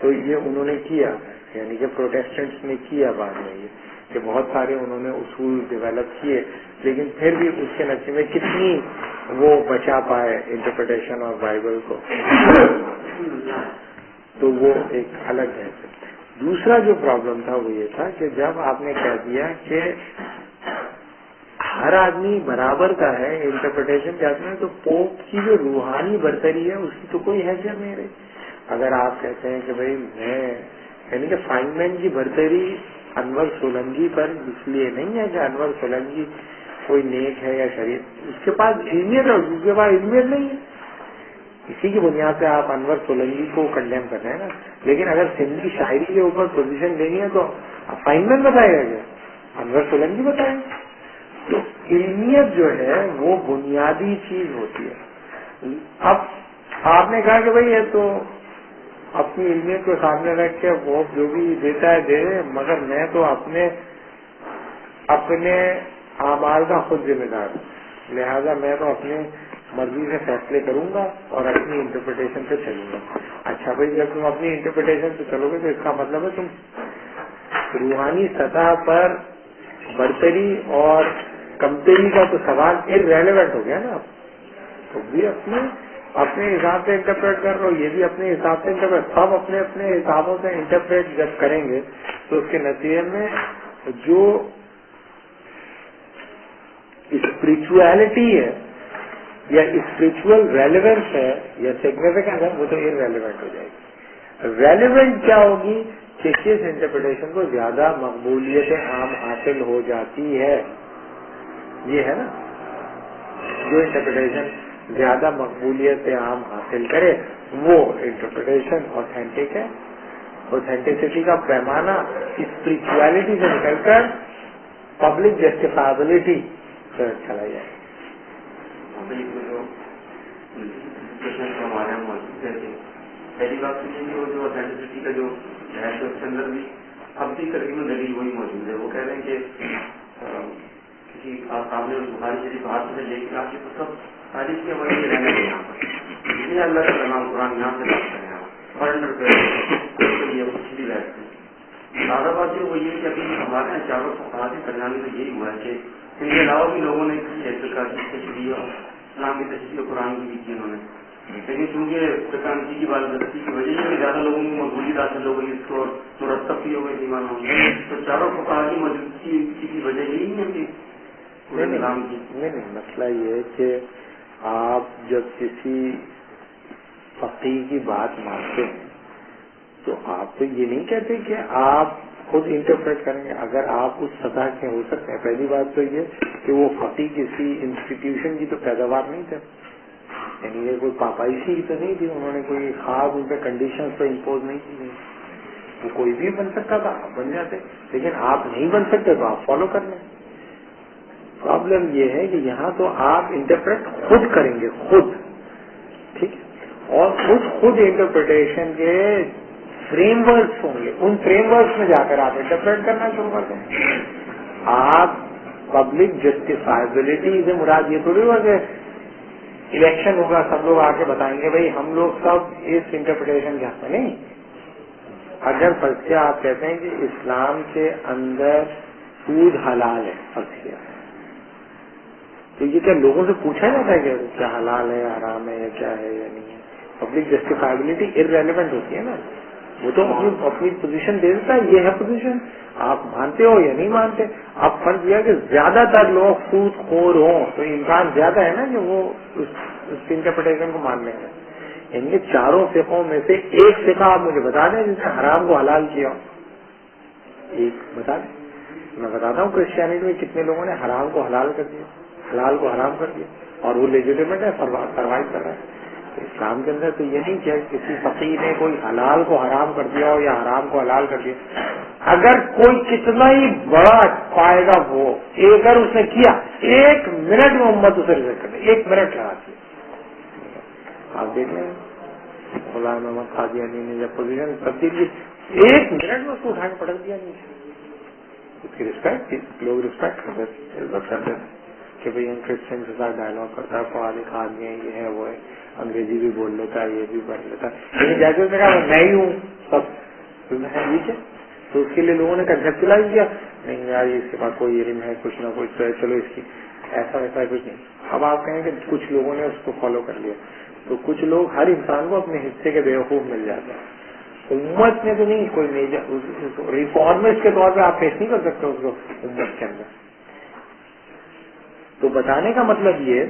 تو یہ انہوں نے کیا، یعنی کہ پروٹیسٹنٹس نے کیا بعد میں یہ کہ بہت سارے انہوں نے اصول ڈیولپ کیے، لیکن پھر بھی اس کے نتیجے میں کتنی وہ بچا پائے انٹرپریٹیشن اور بائبل کو، تو وہ ایک الگ ہے۔ دوسرا جو پرابلم تھا وہ یہ تھا کہ جب آپ نے کہہ دیا کہ ہر آدمی برابر کا ہے انٹرپریٹیشن کہتے ہیں. تو پوپ کی جو روحانی برتری ہے اس کی تو کوئی حیثیت نہیں رہی. اگر آپ کہتے ہیں کہ بھائی میں یعنی کہ فائنمین کی برتری انور سولنگی پر اس لیے نہیں ہے کہ انور سولنگی کوئی نیک ہے یا شریف, اس کے پاس علمیت ہے, اس کے پاس علمیت نہیں ہے. اسی کی بنیاد پہ آپ انور سولنگی کو کنڈیم کر رہے ہیں نا. لیکن اگر سندھی شاعری کے اوپر پوزیشن لینی ہے تو فائنمین بتائے گا کیا, انور سولنگی بتائیں. تو علمیت جو ہے وہ بنیادی چیز ہوتی ہے. اب آپ نے کہا کہ بھائی یہ تو اپنی علمیت کو سامنے رکھ کے وہ جو بھی دیتا ہے دے, مگر میں تو اپنے اعمال کا خود ذمہ دار ہوں, لہذا میں تو اپنے مرضی سے فیصلے کروں گا اور اپنی انٹرپریٹیشن پہ چلوں گا. اچھا بھائی جب تم اپنی انٹرپریٹیشن پہ چلو گے تو اس کا مطلب ہے تم روحانی سطح پر برتری اور کمتری کا تو سوال ارریلیونٹ ہو گیا نا. تو بھی اپنے حساب سے انٹرپریٹ کر رہے ہو, یہ بھی اپنے حساب سے انٹرپریٹ, سب اپنے اپنے حسابوں سے انٹرپریٹ جب کریں گے تو اس کے نتیجے میں جو اسپرچویلٹی ہے یا اسپرچل ریلیونس ہے یا سگنیفیکینس ہے وہ تو ارریلیونٹ ہو جائے گی. ریلیونٹ کیا ہوگی کہ کس انٹرپریٹیشن کو زیادہ مقبولیت عام حاصل ہو جاتی ہے. یہ ہے نا, جو انٹرپریٹیشن زیادہ مقبولیت عام حاصل کرے وہ انٹرپریٹیشن اوتھینٹک ہے. اوتھینٹسٹی کا پیمانہ اسپرچویلٹی سے نکل کر پبلک جسٹیفیبلٹی سے چلا جائے. پہلی بات تو یہ کہ وہ جو اوتھینٹسٹی کا جو ہے تو اس کے اندر بھی اب بھی تقریباً دلیل وہی موجود ہے. وہ کہہ رہے ہیں کہ کسی آپ نے بخاری شریف بات سے لے کے آپ کی سب تاریخ کے وجہ سے رہنے یہاں پر جتنے اللہ کا کلام قرآن یہاں سے بات کریں آپ فرنڈر پہ یہ کچھ بھی بیٹھتے ہیں. سادہ بات جو وہ یہ کہ ابھی ہمارے یہاں چاروں فقہات درمیان میں یہی ہوا ہے کہ ان کے علاوہ بھی لوگوں نے فقہ کی تشریح اور اسلام کی تشریح اور قرآن کی بھی کی انہوں نے. لیکن چونکہ فقانسی کی بالدستی کی وجہ سے زیادہ لوگوں کو مقبولیت حاصل ہو گئی, اس کو مرتب بھی ہو گئی ایمان ہوگی. تو چاروں فقہا کی موجودگی کی وجہ یہی نہیں ہے کہ اسلام کی نہیں. مسئلہ یہ ہے کہ آپ جب کسی فقیہ کی بات مانتے ہیں تو آپ تو یہ نہیں کہتے کہ آپ خود انٹرپریٹ کریں گے. اگر آپ اس سطح کے ہو سکتے ہیں, پہلی بات تو یہ کہ وہ فقیہ کسی انسٹیٹیوشن کی تو پیداوار نہیں تھے, یعنی یہ کوئی پاپائشی تو نہیں تھی, انہوں نے کوئی خاص ان پہ کنڈیشن تو امپوز نہیں کی. وہ کوئی بھی بن سکتا تھا, آپ بن جاتے, لیکن آپ نہیں بن سکتے تو آپ فالو کر لیں. پرابلم یہ ہے کہ یہاں تو آپ انٹرپریٹ خود کریں گے, خود, ٹھیک ہے, اور خود انٹرپریٹیشن کے فریم ورکس ہوں گے, ان فریم ورکس میں جا کر آپ انٹرپریٹ کرنا شروع کر دیں. آپ پبلک جسٹیفائبلٹی سے مراد یہ تھوڑی ہوا کہ الیکشن ہوگا سب لوگ آ کے بتائیں گے بھائی ہم لوگ سب اس انٹرپریٹیشن کے حق میں نہیں. اگر فرض کیا آپ کہتے ہیں کہ اسلام کے اندر سود حلال ہے, فرض کیا تو یہ کیا لوگوں سے پوچھا جاتا ہے کہ کیا حلال ہے, حرام ہے, یا کیا ہے یا نہیں ہے. پبلک جسٹیفائبلٹی ارریلیونٹ ہوتی ہے نا, وہ تو اپنی پوزیشن دے دیتا ہے, یہ ہے پوزیشن, آپ مانتے ہو یا نہیں مانتے. اب فرض یہ کہ زیادہ تر لوگ سود خور ہوں تو امکان زیادہ ہے نا کہ وہ اس انٹرپریٹیشن کو مان لیں گے. ان کے چاروں فقہوں میں سے ایک فقہ آپ مجھے بتا دیں جس نے حرام کو حلال کیا ہو, ایک بتا دیں. میں بتاتا ہوں کرسچینٹی میں کتنے لوگوں نے حرام کو حلال کر دیا, حلال کو حرام کر دیا, اور وہ لیجیٹیمیٹ ہے, سروائیو کر رہا ہے. اسلام کے اندر تو یہ نہیں کہ کسی فقیر نے کوئی حلال کو حرام کر دیا ہو یا حرام کو حلال کر دیا. اگر کوئی کتنا ہی بڑا پائے گا وہ, اگر اس نے کیا 1 منٹ میں امت اسے ریجیکٹ کر دے, 1 منٹ لگاتی ہے. آپ دیکھ لیں غلام محمد قادیانی نے جب پوزیشن تبدیل کی 1 منٹ میں اس کو اٹھا کے پٹک دیا نیچے. اس کی رسپیکٹ تھی, لوگ رسپیکٹ کرتے تھے, عزت کرتے تھے کہ بھائی ہم کرسچن کے ساتھ ڈائلاگ کرتا ہے, فوالک آدمی ہے, یہ ہے وہ ہے, انگریزی بھی بول لیتا ہے, یہ بھی پڑھ لیتا ہے. لیکن جیسے اس نے کہا میں ہی ہوں سب, ٹھیک ہے, تو اس کے لیے لوگوں نے کنسپچلائز کیا نہیں یار اس کے پاس کوئی علم ہے, کچھ نہ کچھ تو ہے, چلو اس کی ایسا ویسا کچھ نہیں. اب آپ کہیں کہ کچھ لوگوں نے اس کو فالو کر لیا, تو کچھ لوگ, ہر انسان کو اپنے حصے کے بیوقوف مل جاتے ہیں. امت میں تو نہیں کوئی میجر ریفارمسٹ کے طور پہ آپ پیش نہیں کر سکتے اس کو امت کے اندر. تو بتانے کا مطلب یہ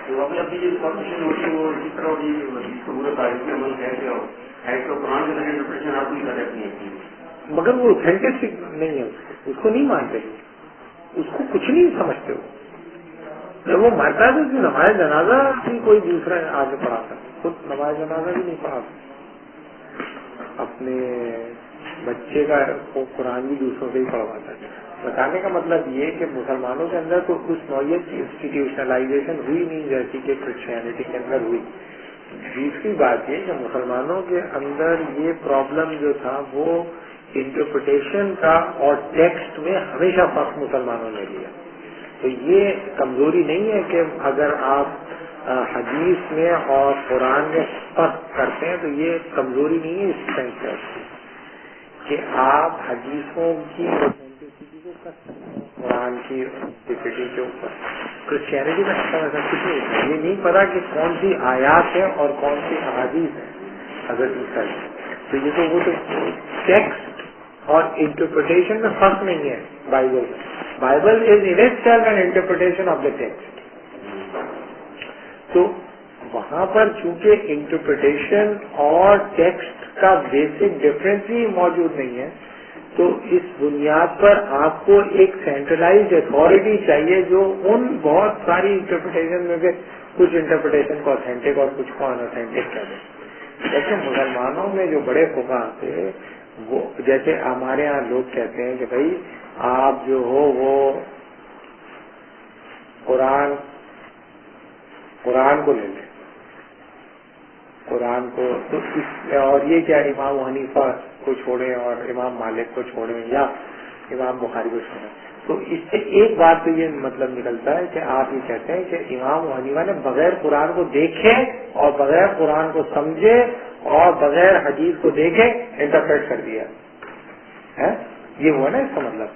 تو اپنی جو انفارمیشن ہوتی ہے وہ اس طرح ہوگی جس کو پورا تاریخ میں عمل ہے کہ قرآن کے انٹرپریشن آپ نہیں کر رہے ہیں، مگر وہ اوتھینٹسٹک نہیں ہے، اس کو نہیں مانتے، اس کو کچھ نہیں سمجھتے ہو. جب وہ مرتا ہے تو اس کی نماز جنازہ بھی کوئی دوسرا آگے پڑھاتا ہے، خود نماز جنازہ بھی نہیں پڑھاتا، اپنے بچے کا قرآن بھی دوسروں سے ہی پڑھواتا ہے. بتانے کا مطلب یہ کہ مسلمانوں کے اندر تو اس نوعیت کی انسٹیٹیوشنلائزیشن ہوئی نہیں جیسی کہ کرسچینٹی کے اندر ہوئی. دوسری بات یہ کہ مسلمانوں کے اندر یہ پرابلم جو تھا وہ انٹرپریٹیشن کا اور ٹیکسٹ میں ہمیشہ فرق مسلمانوں نے لیا. تو یہ کمزوری نہیں ہے کہ اگر آپ حدیث میں اور قرآن میں فرق کرتے ہیں تو یہ کمزوری نہیں ہے اس سینس سے کہ آپ حدیثوں کی اوتھینٹسٹی کو کر سکتے ہیں قرآن کی اوتھینٹسٹی کے اوپر. کرسچینٹی میں ایسا کچھ نہیں ہے. یہ نہیں پتا کہ کون سی آیات ہے اور کون سی احادیث ہے حضرت عیسیٰ کی. تو یہ تو وہ تو ٹیکسٹ اور انٹرپریٹیشن میں فرق نہیں ہے. Bible is in it self an interpretation of the text. تو وہاں پر چونکہ انٹرپریٹیشن اور ٹیکسٹ کا بیسک ڈفرینس ہی موجود نہیں ہے تو اس بنیاد پر آپ کو ایک سینٹرلائزڈ اتھارٹی چاہیے جو ان بہت ساری انٹرپریٹیشن میں سے کچھ انٹرپریٹیشن کو اوتھینٹک اور کچھ کو ان اوتھینٹک کر دیں. جیسے مسلمانوں میں جو بڑے فقہا تھے وہ جیسے ہمارے ہاں لوگ کہتے ہیں کہ بھائی آپ جو ہو وہ قرآن کو لے لیں، قرآن کو تو اور یہ کیا امام حنیفہ کو چھوڑیں اور امام مالک کو چھوڑیں یا امام بخاری کو چھوڑیں. تو اس سے ایک بات تو یہ مطلب نکلتا ہے کہ آپ یہ کہتے ہیں کہ امام حنیفہ نے بغیر قرآن کو دیکھے اور بغیر قرآن کو سمجھے اور بغیر حدیث کو دیکھے انٹرپریٹ کر دیا ہے. یہ ہوا نا اس کا مطلب.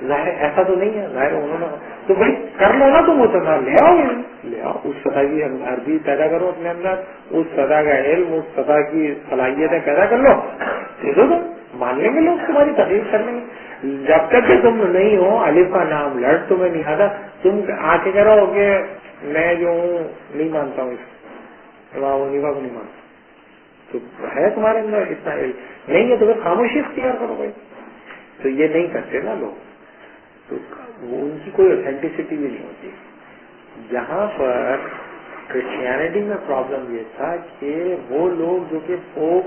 ظاہر ایسا تو نہیں ہے، ظاہر انہوں نے تو بھائی کر لو نا، تم مسلمان لے آؤ اس سطح کی عربی پیدا کرو اپنے اندر، اس سطح کا علم، اس سطح کی صلاحیتیں پیدا کر لو، دے دو. مان لیں گے لوگ، تمہاری تقریب کر لیں گے. جب تک کہ تم نہیں ہو الف کا نام لڑ تمہیں نہیں آتا، تم آ کے کہہ رہا ہو کہ میں جو ہوں نہیں مانتا ہوں اس امام حنیفہ کو نہیں مانتا. تو ہے تمہارے اندر اتنا علم نہیں ہے تو پھر خاموشی اختیار کرو بھائی. تو یہ نہیں کرتے نا لوگ، تو وہ ان کی کوئی اوتھینٹسٹی بھی نہیں ہوتی. یہاں پر کرسچینٹی میں پرابلم یہ تھا کہ وہ لوگ جو کہ پوپ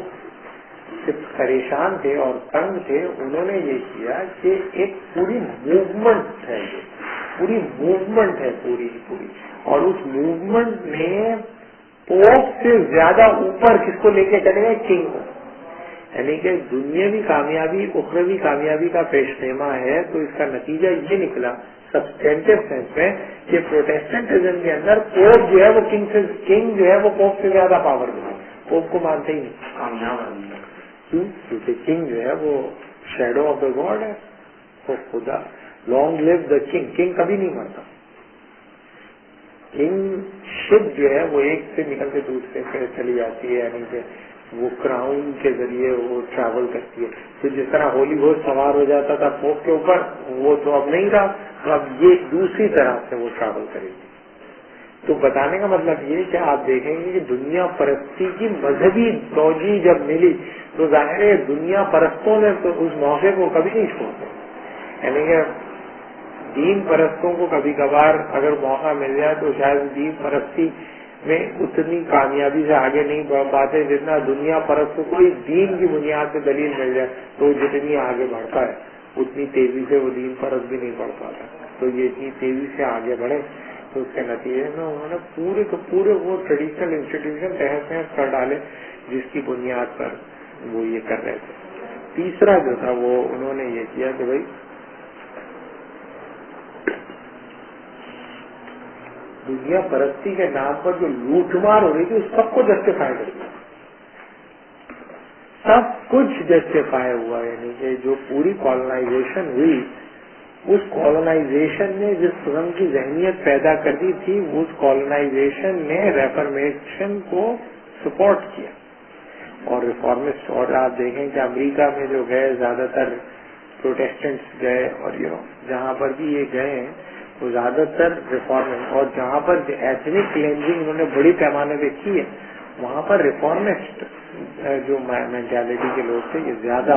سے پریشان تھے اور تنگ تھے، انہوں نے یہ کیا کہ ایک پوری موومنٹ ہے، پوری موومنٹ ہے پوری اور اس موومنٹ میں پوپ سے زیادہ اوپر کس کو لے کے چلے گئے؟ کنگ کو. یعنی کہ دنیاوی کامیابی اخروی کامیابی کا پیشنما ہے. تو اس کا نتیجہ یہ نکلا سبسٹینٹو سینس میں کہ پروٹیسٹنٹزم کے اندر پوپ جو ہے وہ کنگ جو ہے وہ پوپ سے زیادہ پاور ہے. پوپ کو مانتے ہی نہیں، کامیاب کیونکہ کنگ جو ہے وہ شیڈو آف دا گاڈ ہے، وہ خدا. Long live the king. King کبھی نہیں مرتا. کنگ شپ جو ہے وہ ایک سے نکل کے دوسرے پہ چلی جاتی ہے، یعنی کہ وہ کراؤن کے ذریعے وہ ٹریول کرتی ہے. تو جس طرح ہولی گھوسٹ سوار ہو جاتا تھا پوپ کے اوپر، وہ تو اب نہیں رہا، تو اب یہ دوسری طرح سے وہ ٹریول کرے گی. تو بتانے کا مطلب یہ کہ آپ دیکھیں گے کہ دنیا پرستی کی مذہبی توجہ جب ملی تو ظاہر ہے دنیا پرستوں نے تو اس موقع کو کبھی نہیں چھوڑتے. یعنی کہ دین پرستوں کو کبھی کبھار اگر موقع مل جائے تو شاید دین پرستی میں اتنی کامیابی سے آگے نہیں بڑھ پاتے جتنا دنیا پرست کو کوئی دین کی بنیاد پہ دلیل مل جائے تو جتنی آگے بڑھتا ہے اتنی تیزی سے وہ دین پرست بھی نہیں بڑھ پاتا. تو یہ اتنی تیزی سے آگے بڑھے تو اس کے نتیجے میں انہوں نے پورے کے پورے وہ ٹریڈیشنل انسٹیٹیوشن تحس نحس کر ڈالے جس کی بنیاد پر وہ یہ کر رہے تھے. تیسرا جو تھا وہ انہوں نے یہ کیا کہ بھائی دنیا پرستی کے نام پر جو لوٹ مار ہو رہی تھی اس سب کو جسٹیفائی کر دیا، سب کچھ جسٹیفائی ہوا. یعنی کہ جو پوری کالونائزیشن ہوئی اس کالونائزیشن نے جس قسم کی ذہنیت پیدا کر دی تھی اس کالونائزیشن نے ریفارمیشن کو سپورٹ کیا اور ریفارمسٹ. اور آپ دیکھیں کہ امریکہ میں جو گئے زیادہ تر پروٹیسٹنٹس گئے اور جہاں پر بھی یہ گئے ہیں وہ زیادہ تر ریفارمسٹ، اور جہاں پر ایتھنک کلینزنگ انہوں نے بڑی پیمانے پہ کی ہے وہاں پر ریفارمسٹ جو مینٹالٹی کے لوگ تھے یہ زیادہ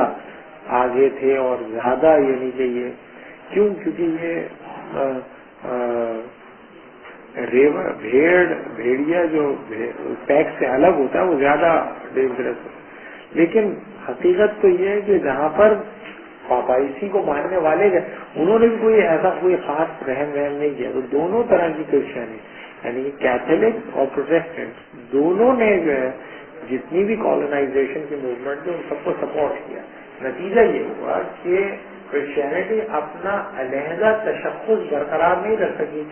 آگے تھے اور زیادہ یعنی کہ یہ کیوں، کیونکہ یہ بھیڑیا جو پیک سے الگ ہوتا ہے وہ زیادہ ڈینجرس ہے. لیکن حقیقت تو یہ ہے کہ جہاں پر پاپائسی کو ماننے والے گئے انہوں نے بھی کوئی ایسا کوئی خاص رحم نہیں کیا. تو دونوں طرح کی کرسچینٹی یعنی کیتھولک اور پروٹیسٹنٹ دونوں نے جو ہے جتنی بھی کالونائزیشن کی موومنٹ تھی ان سب کو سپورٹ کیا. نتیجہ یہ ہوا کہ کرسچینٹی اپنا علیحدہ تشخص برقرار نہیں رکھ سکی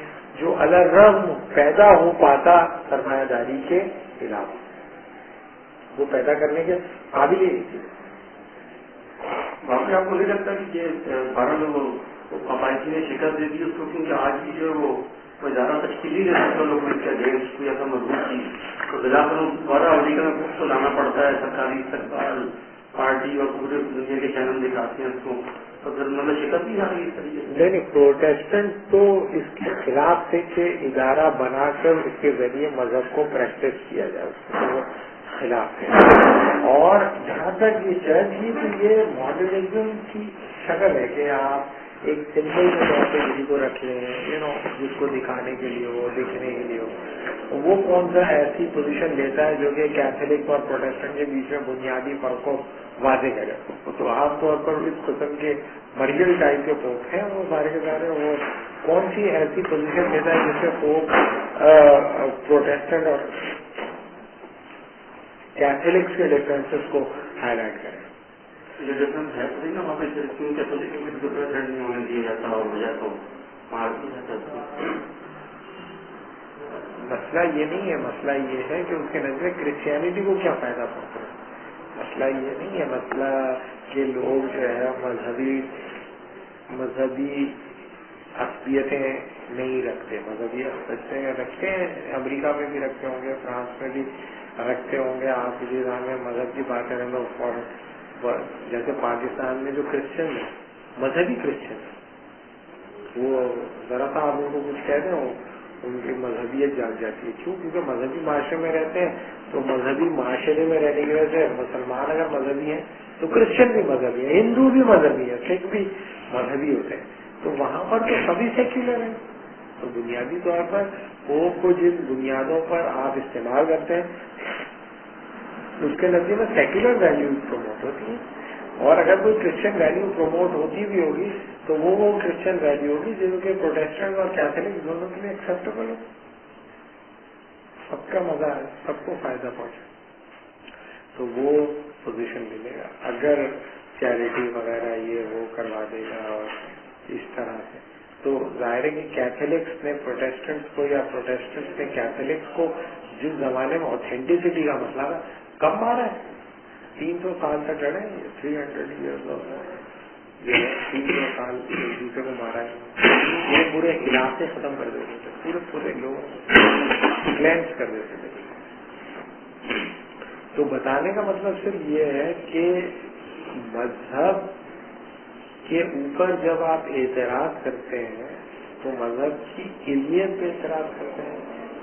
جو الرغم پیدا ہو پاتا سرمایہ داری کے خلاف، وہ پیدا کرنے کے قابل ہی نہیں تھی. باقی آپ کو نہیں لگتا کہ بارہ لوگ پاپائسی نے شکست دے دی اس کو، کیونکہ آج بھی جو ہے وہ زیادہ تشکیلی نہیں رہتا لوگوں کے اگینسٹ کوئی ایسا مضبوط چیز تو بلا کر دوبارہ امریکہ میں خود کو لانا پڑتا ہے، سرکاری سرکار پارٹی اور پورے دنیا کے چینل دکھاتے ہیں اس کو، تو پھر مطلب شکست نہیں آ رہی اس طریقے سے. نہیں، پروٹیسٹنٹ تو اس کے خلاف تھے کہ ادارہ بنا کر اس کے ذریعے مذہب کو پریکٹس کیا جائے، اس کے وہ خلاف ہے. اور جہاں تک یہ چرچ ہی تو یہ ماڈرنزم کی شکل ہے کہ آپ ایک سمبل کے طور پہ کسی کو رکھ لیں جس کو دکھانے کے لیے ہو، دیکھنے کے لیے ہو. وہ کون سا ایسی پوزیشن لیتا ہے جو کہ کیتھولک اور پروٹیسٹنٹ کے بیچ میں بنیادی فرق کو واضح کرے. تو عام طور پر اس قسم کے مرگل ٹائپ کے پوپ ہیں وہ سارے کے سارے، وہ کون سی ایسی پوزیشن لیتا ہے جس سے پوپ پروٹیسٹنٹ اور کیتھولکس کے ڈفرینسز کو ہائی لائٹ کرے. یہ ڈفرینس ہے تو نا وہاں پہ نہیں ہونے دیا جاتا اور وجہ تو مار دیا جاتا. مسئلہ یہ نہیں ہے، مسئلہ یہ ہے کہ اس کے نظر کرسچینٹی کو کیا فائدہ پہنچا ہے. مسئلہ یہ نہیں ہے، مسئلہ کہ لوگ جو ہے مذہبی عصبیتیں نہیں رکھتے، مذہبی عصبیتیں رکھتے ہیں. امریکہ میں بھی رکھتے ہوں گے، فرانس میں بھی رکھتے ہوں گے. آپ کسی میں مذہب کی بات کریں تو جیسے پاکستان میں جو کرسچن ہیں مذہبی کرسچن وہ ذرا سا آپ ان کو کچھ کہتے ہیں ان کی مذہبیت جاگ جاتی ہے. کیوں؟ کیونکہ مذہبی معاشرے میں رہتے ہیں. تو مذہبی معاشرے میں رہنے کی وجہ سے مسلمان اگر مذہبی ہیں تو کرسچن بھی مذہبی ہے، ہندو بھی مذہبی ہے، سکھ بھی مذہبی ہوتے ہیں. تو وہاں پر تو سبھی سیکولر ہیں. تو بنیادی طور پر پوپ کو جن بنیادوں پر آپ استعمال کرتے ہیں اس کے نتیجے میں سیکولر ویلیوز پروموٹ ہوتی ہیں. اور اگر کوئی کرسچن ویلیو پروموٹ ہوتی بھی ہوگی تو وہ کرسچن ویلیو ہوگی جو کہ پروٹیسٹنٹ اور کیتھولک دونوں کے لیے ایکسیپٹیبل ہو. سب کا مزہ ہے، سب کو فائدہ پہنچے تو وہ پوزیشن ملے گا. اگر چیریٹی وغیرہ یہ وہ کروا دے گا اور اس طرح سے تو ظاہر ہے کہ کیتھولکس نے پروٹیسٹنٹس کو یا پروٹیسٹنٹس نے کیتھولکس کو جس زمانے میں اوتھینٹسٹی کا مسئلہ تھا کب مارا ہے. 300 سال تک لڑے، 300 ایئرز جو ہے 300 سال ایک دوسرے کو مارا ہے. یہ پورے علاقے ختم کر دیتے تھے، پورے لوگ کلینس کر دیتے تھے. تو بتانے کا مطلب صرف یہ ہے کہ مذہب کے اوپر جب آپ اعتراض کرتے ہیں تو مذہب کی علمیت پہ اعتراض کرتے ہیں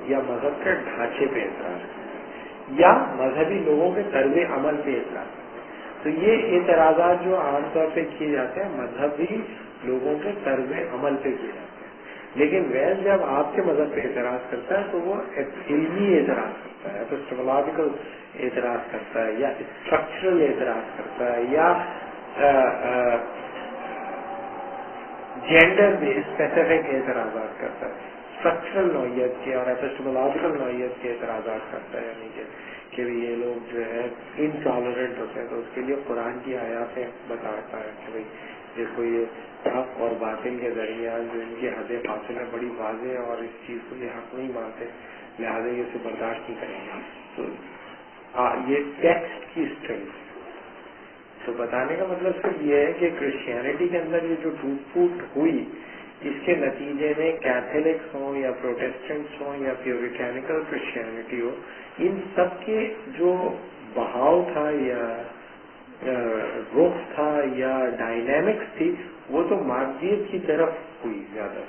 یا مذہب کے ڈھانچے پہ اعتراض کرتے ہیں یا مذہبی لوگوں کے طرز عمل پہ اعتراض کرتے ہیں. تو یہ اعتراضات جو عام طور پہ کیے جاتے ہیں مذہبی لوگوں کے طرز عمل پہ کیے جاتے ہیں. لیکن ویس جب آپ کے مذہب پہ اعتراض کرتا ہے تو وہ علمی اعتراض کرتا ہے، ایپسٹمولوجیکل اعتراض کرتا ہے یا اسٹرکچرل اعتراض کرتا ہے یا جینڈر بھی اسپیسیفک اعتراضات کرتا ہے، اسٹرکچرل نوعیت کے اور ایپسٹمولوجیکل نوعیت کے اعتراضات کرتا ہے. یعنی کہ یہ لوگ جو ہے انٹالرنٹ ہوتے ہیں تو اس کے لیے قرآن کی آیاتیں بتاتا ہے کہ بھائی دیکھو یہ حق اور باطل کے درمیان جو ان کی حد فاصلے بڑی واضح ہے اور اس چیز کو یہ حق نہیں مانتے لہٰذا یہ اسے برداشت نہیں کریں گے. تو یہ ٹیکسٹ کی اسٹرینتھ. تو بتانے کا مطلب صرف یہ ہے کہ کرسچینٹی کے اندر یہ جو ٹوٹ پھوٹ ہوئی اس کے نتیجے میں کیتھولکس ہوں یا پروٹیسٹنٹس ہوں یا پیوریٹینیکل کرسچینٹی ہو، ان سب کے جو بہاؤ تھا یا رخ تھا یا ڈائنامکس تھی وہ تو مادیت کی طرف ہوئی زیادہ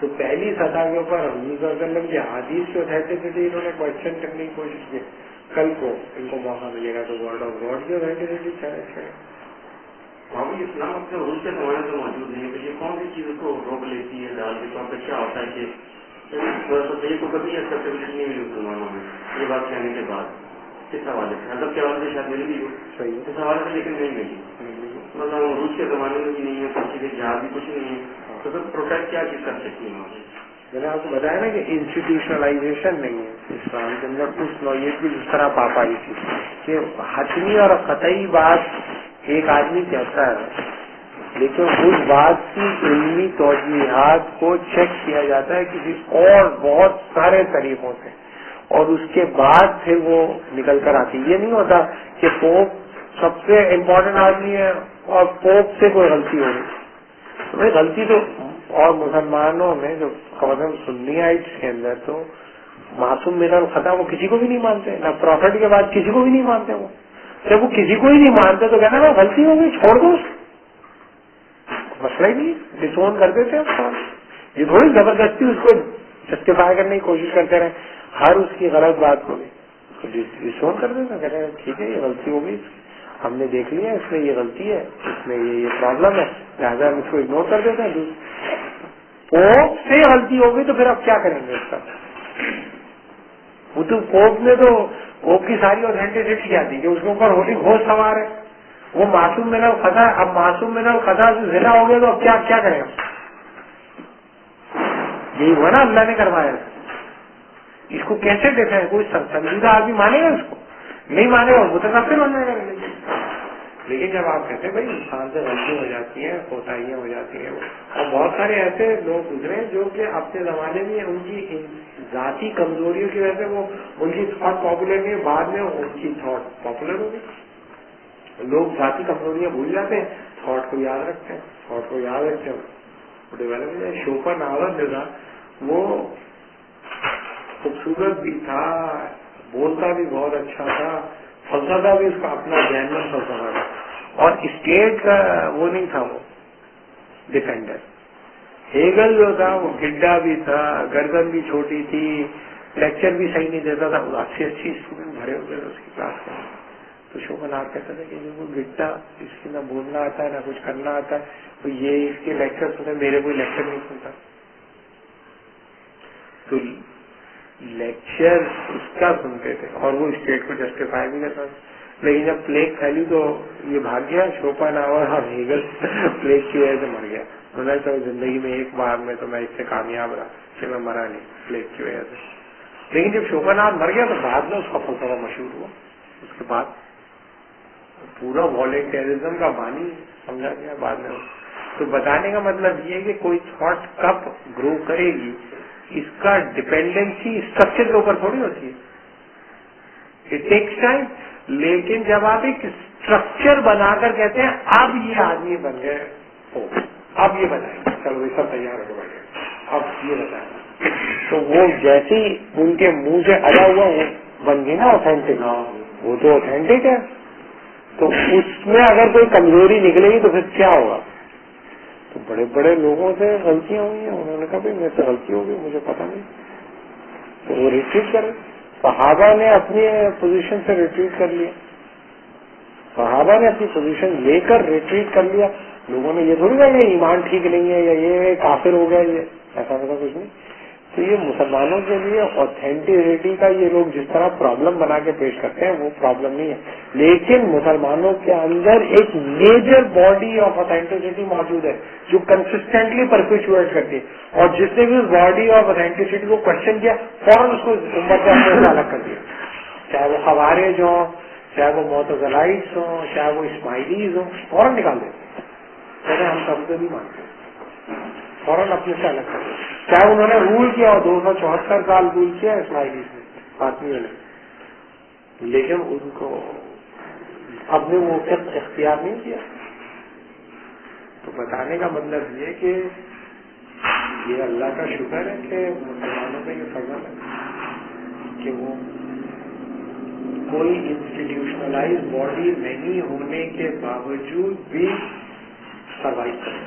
تو پہلی سطح کے اوپر حضور صلی اللہ علیہ وسلم کی حدیث کی اوتھینٹسٹی انہوں نے کوشچن کرنے کی کوشش کی. کل کو ان کو موقع ملے گا تو ورڈ آف گاڈ کی اوتھینٹسٹی چیلنج کریں. بابو اسلام اپنے عروج کے زمانے سے موجود نہیں ہے. یہ کون سی چیز کو روک لیتی ہے ڈال کے طور پہ کیا ہوتا ہے کہ کو کبھی ایکسیپٹیبلٹی نہیں ملی مسلمانوں میں یہ بات کہنے کے بعد کس حوالے سے ادب کے حوالے سے شاید مل گئی ہو اس حوالے سے لیکن نہیں ملی. مطلب عروج کے زمانے میں بھی نہیں ہے کسی کے جہاز بھی کچھ نہیں ہے تو پھر پروٹیکٹ کیا چیز کر سکتی ہے وہاں سے. میں نے آپ کو بتایا نا کہ انسٹیٹیوشنلائزیشن نہیں ہے اسلام کے اندر اس نوعیت کی جس طرح پا پائی تھی کہ حتمی اور قطعی بات ایک آدمی کہتا ہے لیکن اس بات کی علمی توجیحات کو چیک کیا جاتا ہے کسی اور بہت سارے طریقوں سے اور اس کے بعد پھر وہ نکل کر آتی. یہ نہیں ہوتا کہ پوپ سب سے امپورٹنٹ آدمی ہے اور پوپ سے کوئی غلطی ہو گئی. غلطی تو اور مسلمانوں میں جو سنی آئٹس کے اندر تو معصوم من الخطا وہ کسی کو بھی نہیں مانتے نہ پروفٹ کے بعد کسی کو بھی نہیں مانتے. وہ جب وہ کسی کو ہی نہیں مانتے تو کہنا نا غلطی ہو گئی چھوڑ دو مسئلہ ہی نہیں ڈسون کر دیتے ہیں. یہ تھوڑی زبردستی اس کو جسٹیفائی کرنے کی کوشش کرتے رہے ہر اس کی غلط بات کو بھی ڈسون کر دیتے ہیں. کہتے ہیں ٹھیک ہے یہ غلطی ہو گئی ہم نے دیکھ لیا اس میں یہ غلطی ہے اس میں یہ پرابلم ہے لہٰذا ہم اس کو اگنور کر دیتے ہیں. پوپ سے غلطی ہو گئی تو پھر آپ کیا کریں گے اس کا. وہ تو پوپ نے تو پوپ کی ساری اوتھینٹسٹی کیا تھی کہ اس کے اوپر ہولی گھوش سوار ہے وہ معصوم من الخطا. اب معصوم من الخطا سے زنا ہو گیا تو اب کیا کریں ہم. یہی ہوا نا اللہ نے کروایا اس کو کیسے دیکھا ہے کوئی سنجیدہ آدمی مانے گا اس کو نہیں مانے گا متکبر ہو جائے گا. لیکن جب آپ کہتے ہیں بھائی انسان سے غلطی ہو جاتی ہیں کوتاہیاں ہو جاتی ہیں اور بہت سارے ایسے لوگ گزرے جو کہ اپنے زمانے میں ان کی ذاتی کمزوریوں کی وجہ سے وہ ان کی تھاٹ پاپولر نہیں بعد میں ان کی تھاٹ پاپولر ہو گئی. لوگ ذاتی کمزوریاں بھول جاتے ہیں تھاٹ کو یاد رکھتے ہیں تھاٹ کو یاد رکھتے ہیں ڈیولپ ہو. شوپنہاور جو تھا وہ خوبصورت بھی تھا بولتا بھی بہت اچھا تھا فلسفہ بھی اس کا اپنا جینون فلسفہ تھا اور اسٹیٹ کا وہ نہیں تھا وہ ڈیفینڈر. ہیگل جو تھا وہ گڈا بھی تھا گردن بھی چھوٹی تھی لیکچر بھی صحیح نہیں دیتا تھا 80 اسٹوڈنٹ بھرے ہوئے تھے اس کی کلاس میں. تو شوپنہاور کہتا تھا کہ وہ گڈا اس کی نہ بولنا آتا ہے نہ کچھ کرنا آتا ہے تو یہ اس کے لیکچر سنتے میرے کوئی لیکچر نہیں سنتا. تو لیکچر اس کا سنتے تھے اور وہ اسٹیٹ کو جسٹیفائی بھی کرتا تھا. لیکن جب پلیگ پھیلی تو یہ بھاگ گیا شوپنہاور اور ہیگل پلیگ کی وجہ سے مر گیا. انہوں نے چلو زندگی میں ایک بار میں تو میں اس سے کامیاب رہا پھر میں مرا نہیں پلیگ کی وجہ سے. لیکن جب شوپنہاور مر گیا تو بعد میں اس کا فلسفہ مشہور ہوا. اس کے بعد پورا والنٹیرزم کا بانی سمجھا گیا بعد میں. تو بتانے کا مطلب یہ ہے کہ کوئی تھاٹ کب گرو کرے گی اس کا ڈپینڈنسی اسٹرکچر کے اوپر تھوڑی ہوتی ہے. It takes time. لیکن جب آپ ایک اسٹرکچر بنا کر کہتے ہیں اب یہ آدمی بن گئے ہو اب یہ بتائیں گے چلو یہ سب تیار ہو گئے اب یہ بتائیں تو وہ جیسے ہی ان کے منہ سے ادا ہوا وہ بن گئی نا اوتھینٹک. وہ تو اوتھینٹک ہے تو اس میں اگر کوئی کمزوری نکلے گی تو پھر کیا ہوگا. تو بڑے بڑے لوگوں سے غلطیاں ہوئی ہیں انہوں نے کہا بھائی میرے سے غلطی ہوگی مجھے پتا نہیں تو وہ ریٹریٹ کرے. صحابہ نے اپنی پوزیشن سے ریٹریٹ کر لیا. صحابہ نے اپنی پوزیشن لے کر ریٹریٹ کر لیا. لوگوں نے یہ تھوڑی کہا یہ ایمان ٹھیک نہیں ہے یا یہ کافر ہو گیا یہ ایسا ویسا کچھ نہیں. تو یہ مسلمانوں کے لیے اوتھینٹسٹی کا یہ لوگ جس طرح پرابلم بنا کے پیش کرتے ہیں وہ پرابلم نہیں ہے. لیکن مسلمانوں کے اندر ایک میجر باڈی آف اوتھینٹسٹی موجود ہے جو کنسسٹینٹلی پرپیچویٹ کرتی ہے اور جس نے بھی اس باڈی آف اوتھینٹسٹی کو کوشچن کیا فوراً اس کو امت سے اپنے سے الگ کر دیا. چاہے وہ خوارج ہوں چاہے وہ معتزلائٹس ہوں چاہے وہ اسماعیلیز ہوں فوراً نکال دیتے. کہتے ہیں ہم سب کو نہیں مانتے فوراً اپنے سے الگ کر دیا. چاہے انہوں نے رول کیا اور 274 سال رول کیا اسماعیلیز نے فاطمیوں نے لیکن ان کو اپنے وہ اختیار نہیں کیا. تو بتانے کا مطلب یہ کہ یہ اللہ کا شکر ہے کہ مسلمانوں کا یہ فضل ہے کہ وہ کوئی انسٹیٹیوشنلائز باڈی نہیں ہونے کے باوجود بھی سروائو کرے.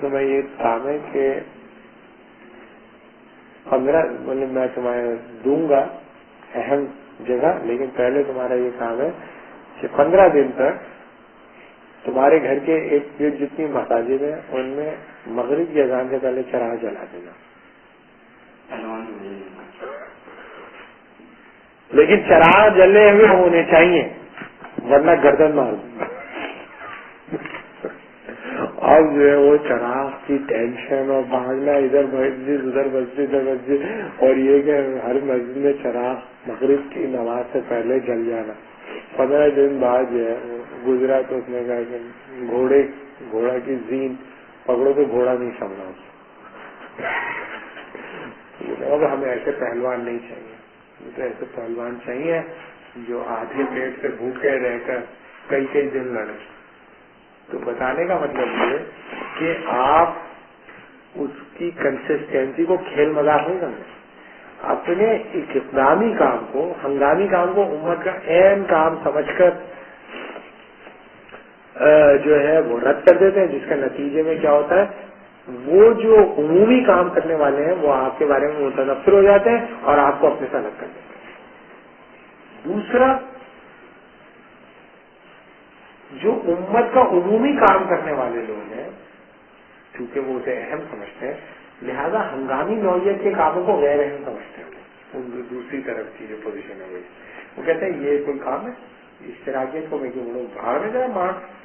تمہیں یہ کام ہے کہ 15 مطلب میں تمہیں دوں گا اہم جگہ، لیکن پہلے تمہارا یہ کام ہے کہ 15 دن تک تمہارے گھر کے ایک جتنی مساجد ہیں ان میں مغرب کی اذان سے پہلے چراغ جلا دینا، لیکن چراغ جلے ہوئے ہونے چاہیے ورنہ گردن مار دوں گا۔ اب جو ہے وہ چراغ کی ٹینشن اور بھاگنا ادھر مسجد ادھر مسجد ادھر مسجد، اور یہ کہ ہر مسجد میں چراغ مغرب کی نماز سے پہلے جل جانا۔ 15 دن بعد جو ہے گزرا تو اس نے کہا کہ گھوڑا کی زین پکڑو تو گھوڑا نہیں سنبھلا اس۔ اب ہمیں ایسے پہلوان نہیں چاہیے، تو ایسے پہلوان چاہیے جو آدھے پیٹ سے بھوکے رہ کر کئی دن لڑے۔ تو بتانے کا مطلب یہ کہ آپ اس کی کنسسٹینسی کو کھیل مذاق نہیں کرنا، اپنے اقدامی کام کو، ہنگامی کام کو امت کا اہم کام سمجھ کر جو ہے وہ رد کر دیتے ہیں، جس کا نتیجے میں کیا ہوتا ہے، وہ جو عمومی کام کرنے والے ہیں وہ آپ کے بارے میں متنفر ہو جاتے ہیں اور آپ کو اپنے سے الگ کر دیتے ہیں۔ دوسرا، جو امت کا عمومی کام کرنے والے لوگ ہیں کیونکہ وہ اسے اہم سمجھتے ہیں، لہذا ہنگامی نوعیت کے کاموں کو غیر اہم سمجھتے ہیں۔ ان دوسری طرف کی جو پوزیشن ہے وہ کہتے ہیں یہ کوئی کام ہے، اشتراکیت کو میں کیوں بولوں، باہر میں جائے مارکس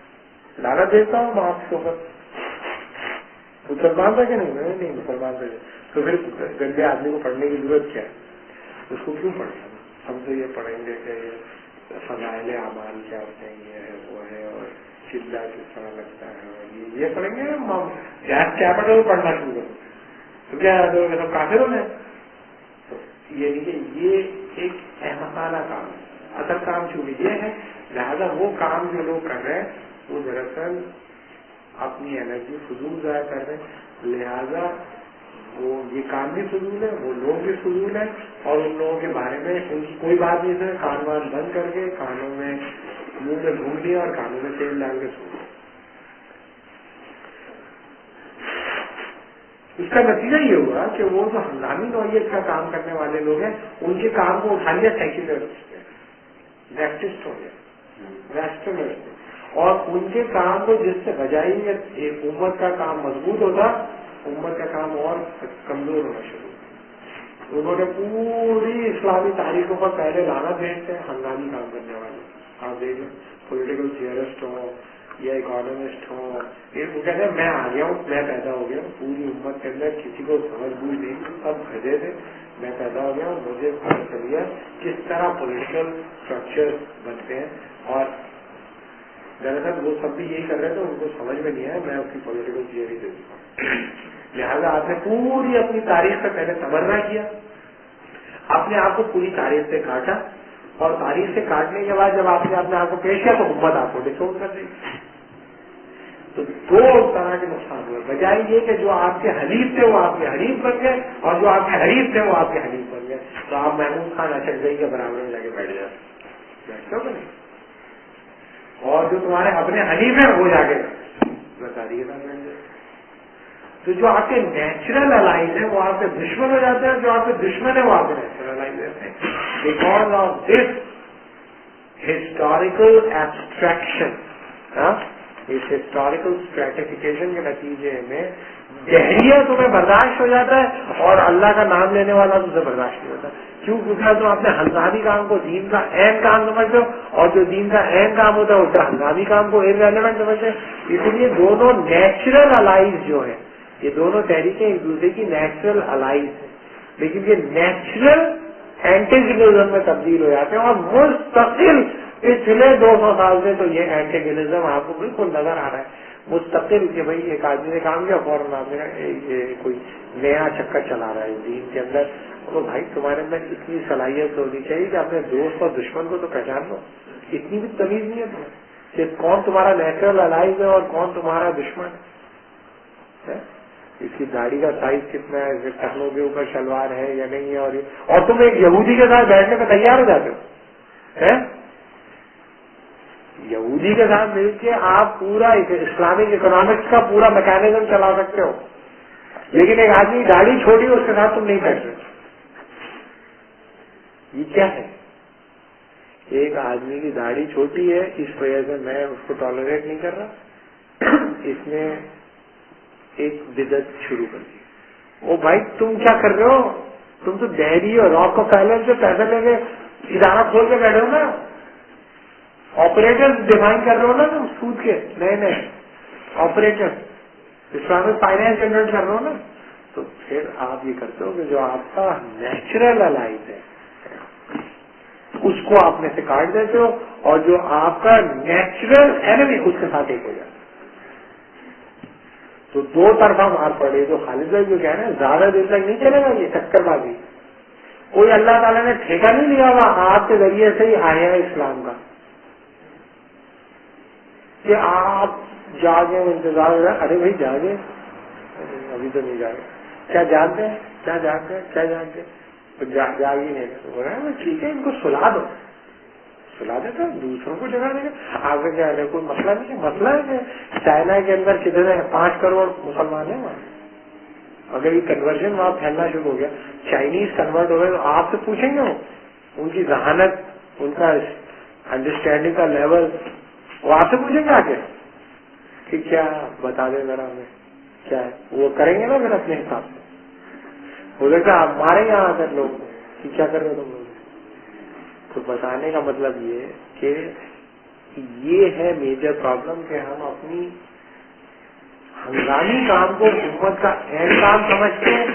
لانا دیتا ہوں مارکس کے اوپر، مسلمان تھا کہ نہیں مسلمان تھا، تو پھر گندے آدمی کو پڑھنے کی ضرورت کیا ہے، اس کو کیوں پڑھنا؟ ہم تو یہ پڑھیں گے کہ فضائل اعمال کیا ہوتے ہیں، یہ ہے وہ ہے، اور چلا کس طرح لگتا ہے، اور یہ پڑھیں گے، گیس کیپٹل پڑھنا شروع کرو تو کیا سب کافر ہو جائیں۔ یہ نہیں کہ یہ ایک احمقانہ کام ہے، اصل کام چونکہ یہ ہے، لہذا وہ کام جو لوگ کر رہے ہیں وہ دراصل اپنی انرجی فضول ضائع کر رہے ہیں، لہذا وہ یہ کام بھی فضول ہے، وہ لوگ بھی فضول ہیں، اور ان لوگوں کے بارے میں ان کی کوئی بات نہیں ہے، کان وان بند کر کے کانوں میں منہ میں گھونٹ لیا اور کانوں میں تیل ڈال کے سو گیا۔ اس کا نتیجہ یہ ہوا کہ وہ جو ہنگامی نوعیت کا کام کرنے والے لوگ ہیں ان کے کام کو اٹھا لیا سیکولر لیفٹسٹ ہو گیا، ویسٹرن، اور ان کے کام کو جس سے بجائی ایک امت کا کام مضبوط ہوتا، امت کا کام اور کمزور ہونا شروع ہوا۔ انہوں نے پوری اسلامی تاریخوں پر پہلے لانا بھیجتے ہیں ہنگامی کام کرنے والے، آپ دیکھ لیں پولیٹیکل تھیورسٹ ہوں یا اکانومسٹ ہوں، یہ وہ کہتے ہیں میں آ گیا ہوں، میں پیدا ہو گیا ہوں، پوری امت کے اندر کسی کو سمجھ بوجھ نہیں تھی، سب گدھے تھے، میں پیدا ہو گیا ہوں، مجھے پتہ چل گیا کس طرح پولیٹیکل اسٹرکچر بنتے ہیں، اور دراصل وہ سب بھی یہی کر رہے تھے، ان کو سمجھ میں نہیں آیا، میں اس کی پولیٹیکل تھیوری دے چکا ہوں۔ لہٰذا آپ نے پوری اپنی تاریخ سے پہلے تبرہ کیا، اپنے آپ کو پوری تاریخ سے کاٹا، اور تاریخ سے کاٹنے کے بعد جب آپ نے اپنے آپ کو پیش کیا تو امت آپ کو ڈسون کر دی۔ تو دو طرح کے نقصان ہوئے، بجائے یہ کہ جو آپ کے حلیف تھے وہ آپ کے حلیف بن گئے، اور جو آپ کے حلیف تھے وہ آپ کے حلیف بن گئے، تو آپ محمود خان اشرفی کے برابر میں جا کے بیٹھ جاتے، بیٹھتے ہو نہیں، اور جو تمہارے اپنے حلیف ہیں وہ جا کے بتا دیے بیٹھ جائے۔ تو جو آپ کے نیچرل الائز ہیں وہ آپ کے دشمن ہو جاتے ہیں، جو آپ کے دشمن ہیں وہ آپ کے نیچرل الائز ہوتے ہیں، because of this historical abstraction, اس ہسٹوریکل اسٹریٹیفیکیشن کے نتیجے میں دہریہ تمہیں برداشت ہو جاتا ہے اور اللہ کا نام لینے والا تم سے برداشت نہیں ہوتا۔ کیوں؟ کیونکہ تم اپنے ہنگامی کام کو دین کا اہم کام سمجھتے ہو، اور جو دین کا اہم کام ہوتا ہے اس کا ہنگامی کام کو ارریلیونٹ سمجھتے ہیں۔ اس لیے دونوں نیچرل الائز جو ہیں، یہ دونوں تحریکیں ایک دوسرے کی نیچرل الائز ہیں، لیکن یہ نیچرل اینٹیگنزم میں تبدیل ہو جاتے ہیں، اور مستقل پچھلے 200 سال سے تو یہ اینٹیگنزم آپ کو بالکل نظر آ رہا ہے، مستقل کہ بھائی ایک آدمی نے کام کیا فوراً آپ نے یہ کوئی نیا چکر چلا رہا ہے دین کے اندر، تو بھائی تمہارے اندر اتنی صلاحیت ہونی چاہیے کہ اپنے دوست اور دشمن کو تو پہچان لو، اتنی بھی تمیز نہیں ہے تمہیں کہ کون تمہارا نیچرل الائز ہے اور کون تمہارا دشمن ہے۔ اس کی داڑھی کا سائز کتنا ہے، اس کے ٹخنوں کے اوپر شلوار ہے یا نہیں ہے، اور تم ایک یہودی کے ساتھ بیٹھنے میں تیار ہو جاتے ہو۔ یہودی کے ساتھ مل کے آپ پورا اسلامک اکنامکس کا پورا میکینزم چلا سکتے ہو، لیکن ایک آدمی داڑھی چھوٹی اس کے ساتھ تم نہیں بیٹھ سکتے. یہ کیا ہے؟ ایک آدمی کی داڑھی چھوٹی ہے، اس وجہ سے میں اس کو ٹالریٹ نہیں کر رہا. اس نے ایک بدعت شروع کر دی. او بھائی تم کیا کر رہے ہو؟ تم تو دہلی اور راک کو پہلے سے پیسے لے کے ادارہ کھول کے بیٹھے ہو نا، آپریٹر ڈیفائن کر رہے ہو نا تم سود کے نئے آپریٹر، اسلامک فائنینس جنریٹ کر رہے ہو نا. تو پھر آپ یہ کرتے ہو کہ جو آپ کا نیچرل الائز ہے اس کو آپ میں سے کاٹ دیتے ہو، اور جو آپ کا نیچرل اینمی اس کے ساتھ ایک ہو جاتا ہے. تو دو طرفہ مار پڑے. جو خالد بھائی جو کہہ رہے ہیں زیادہ دیر تک نہیں چلے گا یہ ٹکر بازی. کوئی اللہ تعالیٰ نے ٹھیکہ نہیں لیا ہوا آپ کے ذریعے سے ہی آیا ہے اسلام کا کہ آپ جاگے انتظار ہو رہا ہے. ارے بھائی جاگے، ابھی تو نہیں جاگے. کیا جاگتے ہیں؟ کیا جاگتے ہیں؟ کیا جاگتے ہیں؟ جاگ ہی نہیں ہو رہا ہے. ٹھیک ہے ان کو سلا دو، سلا دیتا دوسروں کو جگہ دے گا. آگے کیا ہے؟ کوئی مسئلہ نہیں ہے. مسئلہ ہے کہ چائنا کے اندر کتنے 5 کروڑ مسلمان ہیں وہاں. اگر یہ کنورژن وہاں پھیلنا شروع ہو گیا، چائنیز کنورٹ ہو گئے، تو آپ سے پوچھیں گے ان کی ذہانت، ان کا انڈرسٹینڈنگ کا لیول، وہ آپ سے پوچھیں گے آگے کہ کیا بتا دیں ذرا ہمیں کیا ہے. وہ کریں گے نا پھر اپنے حساب سے. ہو سکتا ہے ہمارے یہاں آ کر لوگ کہ کیا کر رہے تم لوگ. تو بتانے کا مطلب یہ کہ یہ ہے میجر پرابلم کہ ہم اپنی ہنگامی کام کو امت کا اہم کام سمجھتے ہیں،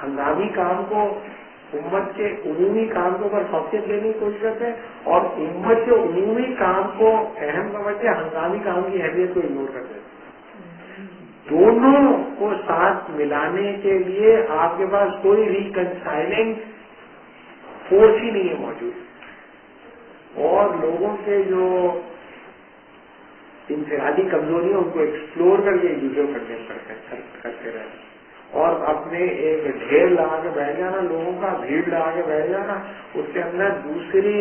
ہنگامی کام کو امت کے عمومی کام کو پر فوقیت دینے کی کوشش کرتے ہیں، اور امت کے عمومی کام کو اہم سمجھتے ہیں، ہنگامی کام کی اہمیت کو اگنور کرتے ہیں. دونوں کو ساتھ ملانے کے لیے آپ کے پاس کوئی ریکنسائلنگ فورس ہی نہیں ہے موجود. اور لوگوں کے جو انفرادی کمزوری ہیں ان کو ایکسپلور کر کے ایک دوسرے کو کرتے رہے، اور اپنے ایک ڈھیر لگا کے بیٹھ جانا، لوگوں کا بھیڑ لگا کے بیٹھ جانا، اس کے اندر دوسری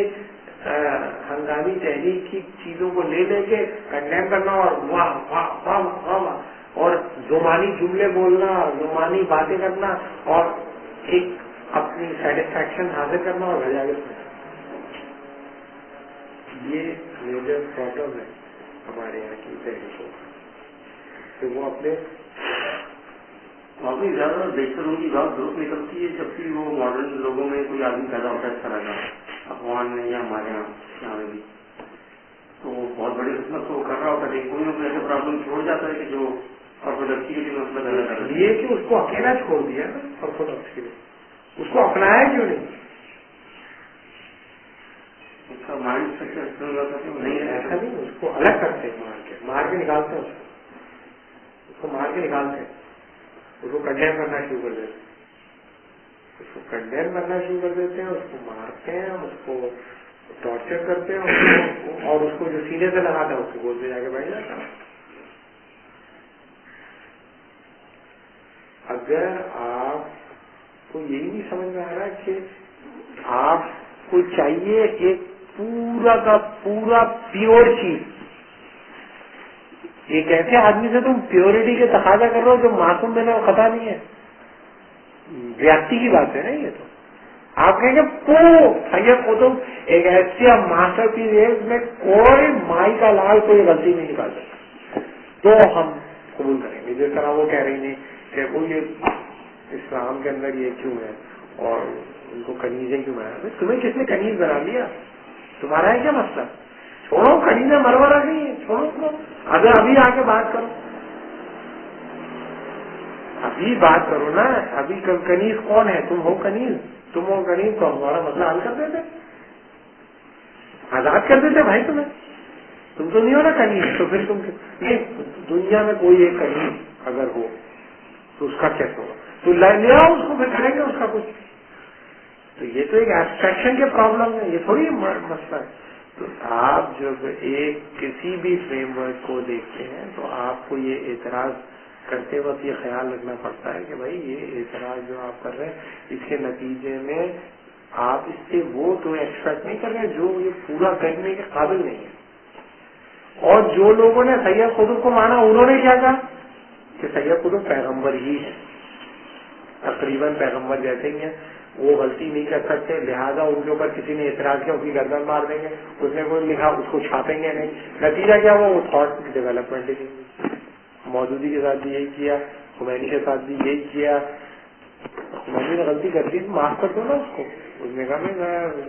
ہنگامی تحریک کی چیزوں کو لے لے کے کنڈیم کرنا، اور واہ واہ واہ واہ واہ، اور زمانی جملے بولنا، زمانی باتیں کرنا، اور ایک اپنی سیٹسفیکشن حاصل کرنا اور بھجا کے. یہ میجر پرابلم ہے ہمارے یہاں کی تحریکوں کہ وہ اپنے واقعی زیادہ بیشتر ان کی بات درست نکلتی ہے جبکہ وہ ماڈرن لوگوں میں کوئی آدمی پیدا ہوتا ہے اس طرح کا افغان میں یا ہمارے یہاں میں بھی، تو بہت بڑی قسمت کو کر رہا ہوتا ہے. کوئی نہ کوئی ایسے پرابلم چھوڑ جاتا ہے کہ جو آرتھوڈاکسی کے لیے مسئلہ پیدا کر رہا ہے. یہ کہ اس کو اکیلا چھوڑ دیا نا آرتھوڈاکس کے لیے، اس کو اپنایا کیوں نہیں؟ اس کا مائنڈ اسٹرکچر نہیں ہے. ایسا نہیں، اس کو الگ کرتے ہیں، مار کے نکالتے ہیں، اس کو مار کے نکالتے ہیں، اس کو کنڈیم کرنا شروع کر دیتے ہیں، اس کو کنڈیم کرنا شروع کر دیتے ہیں، اس کو مارتے ہیں، اس کو ٹارچر کرتے ہیں، اور اس کو جو سینے سے لگاتا ہے اس کے گود میں جا کے بیٹھ جاتا ہے. اگر آپ کو یہی نہیں سمجھ میں آ رہا کہ آپ کو چاہیے ایک پورا کا پورا پیور چیز، ایک ایسے آدمی سے تم پیورٹی کے تقاضا کر رہے ہو جو معصوم میں نے خطا نہیں ہے، ریاستی کی بات ہے نا. یہ تو آپ کہیں گے قطب ایک ایسی ماسٹر پیس ہے اس میں کوئی مائی کا لال کوئی غلطی نہیں نکال سکتا، تو ہم قبول کریں گے. جس طرح وہ کہہ رہی تھی کہ وہ یہ اسلام کے اندر یہ کیوں ہے اور ان کو کنیزیں کیوں بنا. تمہیں کس نے کنیز بنا لیا؟ تمہارا ہے کیا مسئلہ؟ چھوڑو کنیزیں مرور آ گئی ہیں، چھوڑو. اگر ابھی آ کے بات کرو، ابھی بات کرو نا. ابھی کنیز کون ہے؟ تم ہو کنیز، تم ہو کنیز تو ہمارا مسئلہ حل کر دیتے، آزاد کر دیتے بھائی. تم تو نہیں ہو نا کنیز، تو پھر تم نہیں. دنیا میں کوئی ایک کنیز اگر ہو تو اس کا کیسے ہوگا؟ تو لے آؤ اس کو، پھر کریں گے اس کا کچھ. تو یہ تو ایک ایبسٹریکشن کے پرابلم ہے، یہ تھوڑی مسئلہ ہے. تو آپ جب ایک کسی بھی فریم ورک کو دیکھتے ہیں تو آپ کو یہ اعتراض کرتے وقت یہ خیال رکھنا پڑتا ہے کہ بھائی یہ اعتراض جو آپ کر رہے ہیں اس کے نتیجے میں آپ اس سے وہ تو ایکسپیکٹ نہیں کر رہے جو یہ پورا کرنے کے قابل نہیں ہے. اور جو لوگوں نے سید قطب کو مانا انہوں نے کیا کہا کہ سید قطب پیغمبر ہی ہے، تقریباً پیغمبر جیسے ہی ہیں، وہ غلطی نہیں کر سکتے، لہذا ان کے اوپر کسی نے اعتراض کیا اس کی گردن مار دیں گے، اس نے کوئی لکھا اس کو چھاپیں گے نہیں. نتیجہ کیا ہوا؟ وہ تھاٹ ڈیولپمنٹ ہی نہیں. مودودی کے ساتھ بھی یہی کیا، خمینی کے ساتھ بھی یہی کیا. خمینی نے غلطی کر دی، معاف کر دو نا اس کو. اس نے کہا میں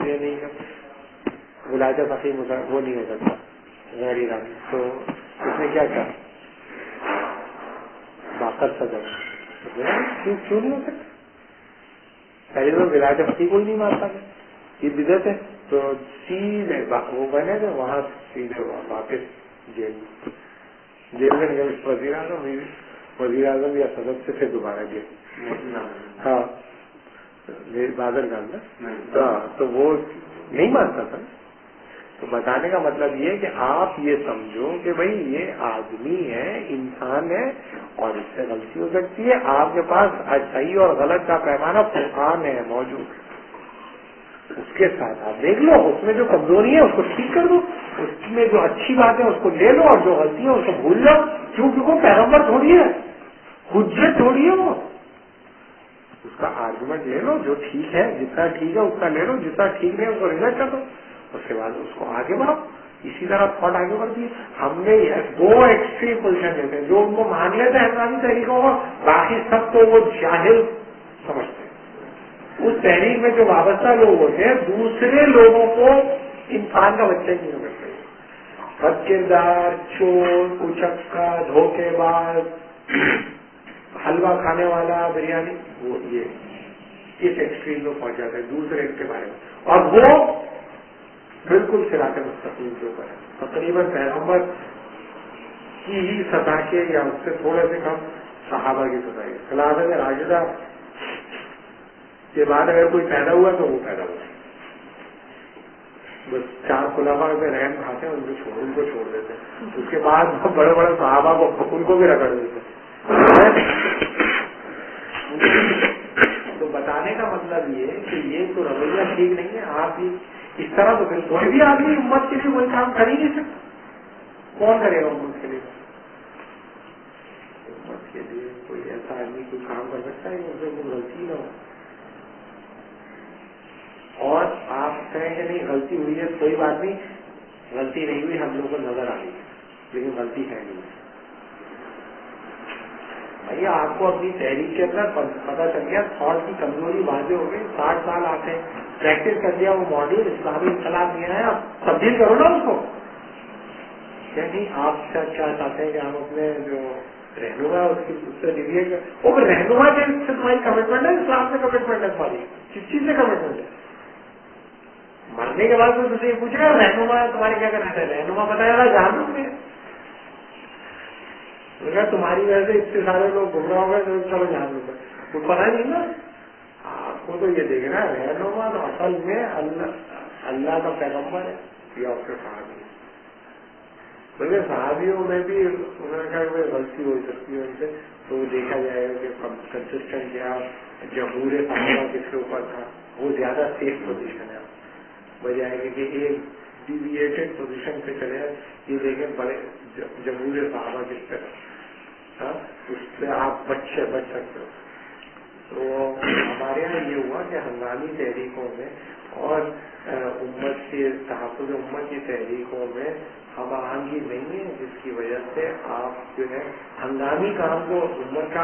یہ نہیں کر ولایت فقیہ وہ نہیں ہو سکتا غیر ایرانی. تو اس نے کیا کہا؟ باقر صدر کیوں نہیں ہو سکتا؟ پہلے تو ولایت فقیہ کوئی نہیں مانتا تھا، یہ بدعت ہے. تو سیدھے وہ بنے تھے وہاں، سیدھے واپس جیل میں نکل. وزیر اعظم یا صدر سے پھر دوبارہ جیل. ہاں بادل گاندھی تو وہ نہیں مانتا تھا. تو بتانے کا مطلب یہ ہے کہ آپ یہ سمجھو کہ بھائی یہ آدمی ہے، انسان ہے، اور اس سے غلطی ہو سکتی ہے. آپ کے پاس صحیح اور غلط کا پیمانہ قرآن ہے موجود، اس کے ساتھ آپ دیکھ لو، اس میں جو کمزوری ہے اس کو ٹھیک کر دو، اس میں جو اچھی بات ہے اس کو لے لو، اور جو غلطی ہے اس کو بھول جاؤ. کیونکہ وہ پیغمبر تھوڑی ہے، حجت تھوڑی ہے. وہ اس کا آرگومنٹ لے لو، جو ٹھیک ہے جتنا ٹھیک ہے اتنا لے لو، جتنا ٹھیک نہیں ہے اس کو ریجیکٹ کر دو، اس کے بعد اس کو آگے بڑھو. اسی طرح تھاٹ آگے بڑھتی ہے. ہم نے دو ایکسٹریم پوزیشن لیتے ہیں، جو ان کو مان لیتے ہیں ہنگامی طریقوں کو، باقی سب کو وہ جاہل سمجھتے ہیں. اس تحریک میں جو وابستہ لوگ ہوتے ہیں دوسرے لوگوں کو انسان کا بچہ نہیں سمجھتے. بد کردار، چور، اچکا، دھوکے باز، حلوہ کھانے والا، بریانی، وہ یہ اس ایکسٹریم میں پہنچ جاتا ہے دوسرے کے بارے میں. اور وہ بالکل صراط مستقیم کے اوپر ہے، تقریباً پیغمبر کی ہی سطح کے یا اس سے تھوڑے سے کم صحابہ کی سطح ہے. خلافت راشدہ کے بعد اگر کوئی پیدا ہوا تو وہ پیدا ہوا، بس 4 خلافہ پہ رحم کھاتے ہیں، ان کو چھوڑ دیتے ہیں. اس کے بعد بڑے بڑے صحابہ کو ان کو بھی رگڑ دیتے ہیں. تو بتانے کا مطلب یہ ہے کہ یہ تو رویہ ٹھیک نہیں ہے. آپ ہی اس طرح تو پھر کوئی بھی آدمی امت کے لیے کوئی کام کر ہی نہیں سکتا. کون کرے گا امت کے لیے؟ امت کے لیے کوئی ایسا آدمی کوئی کام کر سکتا ہے ان سے کوئی غلطی نہ ہو. اور آپ کہیں کہ نہیں غلطی ہوئی ہے کوئی بات نہیں، غلطی نہیں ہوئی ہم لوگوں کو نظر آ رہی ہے، لیکن غلطی ہے نہیں. بھیا آپ کو اپنی تحریک کے اندر پتا چل گیا، تھاٹ کی کمزوری واضح ہو گئی. 60 سال آپ نے پریکٹس کر دیا، وہ ماڈل اسلامی انقلاب دیا ہے، آپ تبدیل کرو نا اس کو. کیا نہیں آپ سے کیا چاہتے ہیں کہ ہم اپنے جو رہنما اس سے دیجیے، وہ رہنما کے سے تمہاری کمٹمنٹ ہے، اسلام سے کمٹمنٹ ہے تمہاری، کس چیز سے کمٹمنٹ ہے؟ مرنے کے بعد تو تجھے یہ پوچھے گا رہنما تمہاری کیا کرنا ہے؟ رہنما بتایا تھا جہنم میں. تمہاری وجہ سے اتنے سارے لوگ گمراہ ہو گئے تو چلو جہنم میں، تو پتا نہیں نا. آپ کو تو یہ دیکھنا ہے رہنما تو اصل میں اللہ کا پیغمبر ہے یا اس کے صحابی. بلکہ صحابیوں میں بھی انہوں نے کہا کہ غلطی ہو سکتی ہے ان سے، تو وہ دیکھا جائے گا کہ کنسسٹنٹ یا جمہور صحابہ کس کے اوپر تھا، وہ زیادہ سیف پوزیشن ہے بجائے کہ ایک ڈیویٹڈ پوزیشن پہ چلے. یہ دیکھیں بڑے جمہور صحابہ کس طرح، اس سے آپ بچ سکتے ہو. تو ہمارے یہاں یہ ہوا کہ ہنگامی تحریکوں میں اور امت کے تحفظ امت کی تحریکوں میں ہم آہنگی نہیں ہے، جس کی وجہ سے آپ جو ہے ہنگامی کام کو امت کا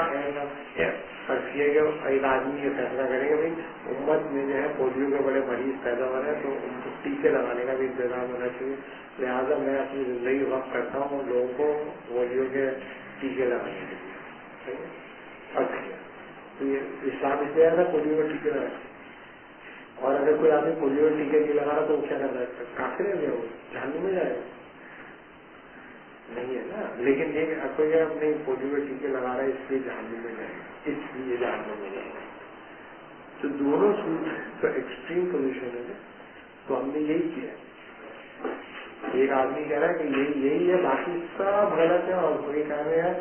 فرض کیا گیا. ایک آدمی یہ فیصلہ کرے گا بھائی امت میں جو ہے پولیو کے بڑے مریض پیدا ہو رہے ہیں تو ان کو ٹیکے لگانے کا بھی انتظام ہونا چاہیے، لہٰذا میں اپنی زندگی وقف کرتا ہوں لوگوں کو پولیو کے ٹیکے لگانے کے لیے. تو یہ اسلام اس لیے آتا پولیو کے ٹیکے لگائے، اور اگر کوئی آدمی پولیو کے ٹیکے نہیں لگا رہا تو وہ کیا کر رہا ہے؟ کافر ہے وہ جہنم میں جائے گا نہیں ہے نا. لیکن یہ کوئی اپنے پولیو کے ٹیکے لگا رہا ہے اس لیے جہنم میں جائے گا، اس لیے جہنم میں جائے گا. تو دونوں تو ایکسٹریم پوزیشن ہے. تو ہم نے یہی کیا. ایک آدمی کہہ رہا ہے کہ یہی ہے باقی سب غلط ہے، اور کوئی کہہ رہے ہیں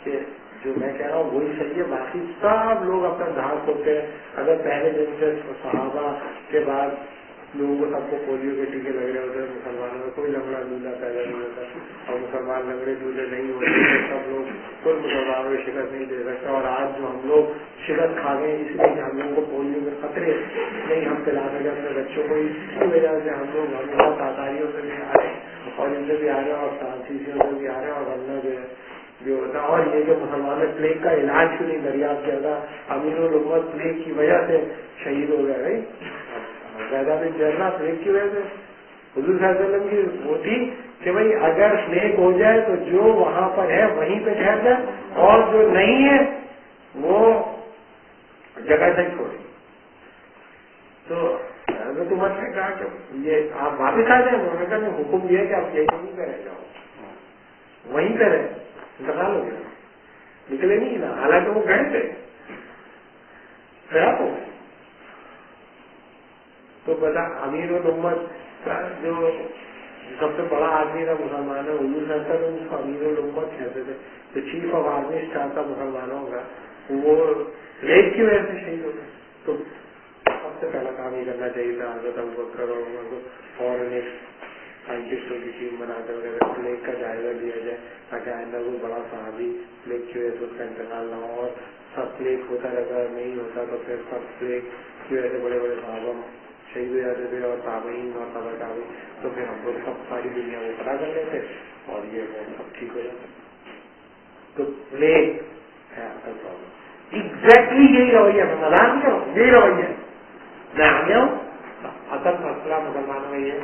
کہ جو میں کہہ رہا ہوں وہی صحیح ہے، باقی سب لوگ اپنا دھار کھولتے ہیں. اگر پہلے دن سے صحابہ کے بعد لوگوں کو سب کو پولیو کے ٹیکے لگ رہے ہوتے ہیں، مسلمانوں میں کوئی لنگڑا لولا پیدا نہیں ہوتا، اور مسلمان لنگڑے جھولے نہیں ہوتے تو سب لوگ کوئی مسلمانوں کو شکست نہیں دے سکتا. اور آج جو ہم لوگ شکست کھا گئے اس لیے کہ ہم لوگوں کو پولیو کے خطرے نہیں ہم پلا سکے اپنے بچوں کو, اس کی وجہ سے ہم لوگ ہمیشہ تاتاریوں سے بھی آ رہے ہیں اور ان سے بھی آ رہے ہیں اور فرانسیسیوں سے بھی آ رہے ہیں. اور ورنہ جو ہوتا ہے, اور یہ کہ مسلمان نے پلیگ کا علاج کیوں نہیں دریافت کیا تھا, امیر الامت پلیگ کی وجہ سے شہید ہو گئے. بھائی زیادہ بھی جرنا پلیگ کی وجہ سے حضور صلی اللہ علیہ وسلم کی وہ تھی کہ بھائی اگر پلیگ ہو جائے تو جو وہاں پر ہے وہیں پہ ٹھہر جائے, اور جو نہیں ہے وہ جگہ سے چھوڑے. تو حضرت عمر نے کہا کہ یہ آپ واپس آ جائیں. انہوں نے کہا حکم دیا کہ آپ یہیں پہ رہ جاؤ, وہیں پہ رہے. انتقال ہو گیا, نکلے نہیں نا, حالانکہ وہ گئے تھے خراب ہو گئے. تو بتا امیر الامت کا جو سب سے بڑا آدمی تھا مسلمان ہے, حضور صلی اللہ علیہ وسلم اس کو امیر الامت کہتے تھے. تو چیف آف آرمی اسٹاف تھا مسلمانوں کا, وہ ریپ کی وجہ سے شہید ہو گئے. تو سب سے پہلا کام یہ کرنا چاہیے تھا حضرت ابوبکر اور عمر کو فوراً ایک سائنٹسٹوں کی ٹیم بنا کر پلیگ کا جائزہ لیا جائے تاکہ آئندہ کوئی بڑا صحابی پلیگ کی وجہ سے اس کا انتقال نہ ہو. اور سب پلیگ ہوتا رہتا نہیں ہوتا تو پھر سب پلیگ کی وجہ سے بڑے بڑے صحابہ شہید ہو جاتے تھے اور تابعین اور تبع تابعین, تو پھر ہم لوگ سب ساری دنیا میں پتا کر لیتے اور یہ سب ٹھیک ہو جاتا. تو پلیگ ہے اصل پرابلم. ایگزیکٹلی یہی رویہ ہے, مذاق نہیں کرو, یہی رویہ ہے. میں آ گیا ہوں, اصل مسئلہ مسلمانوں میں یہ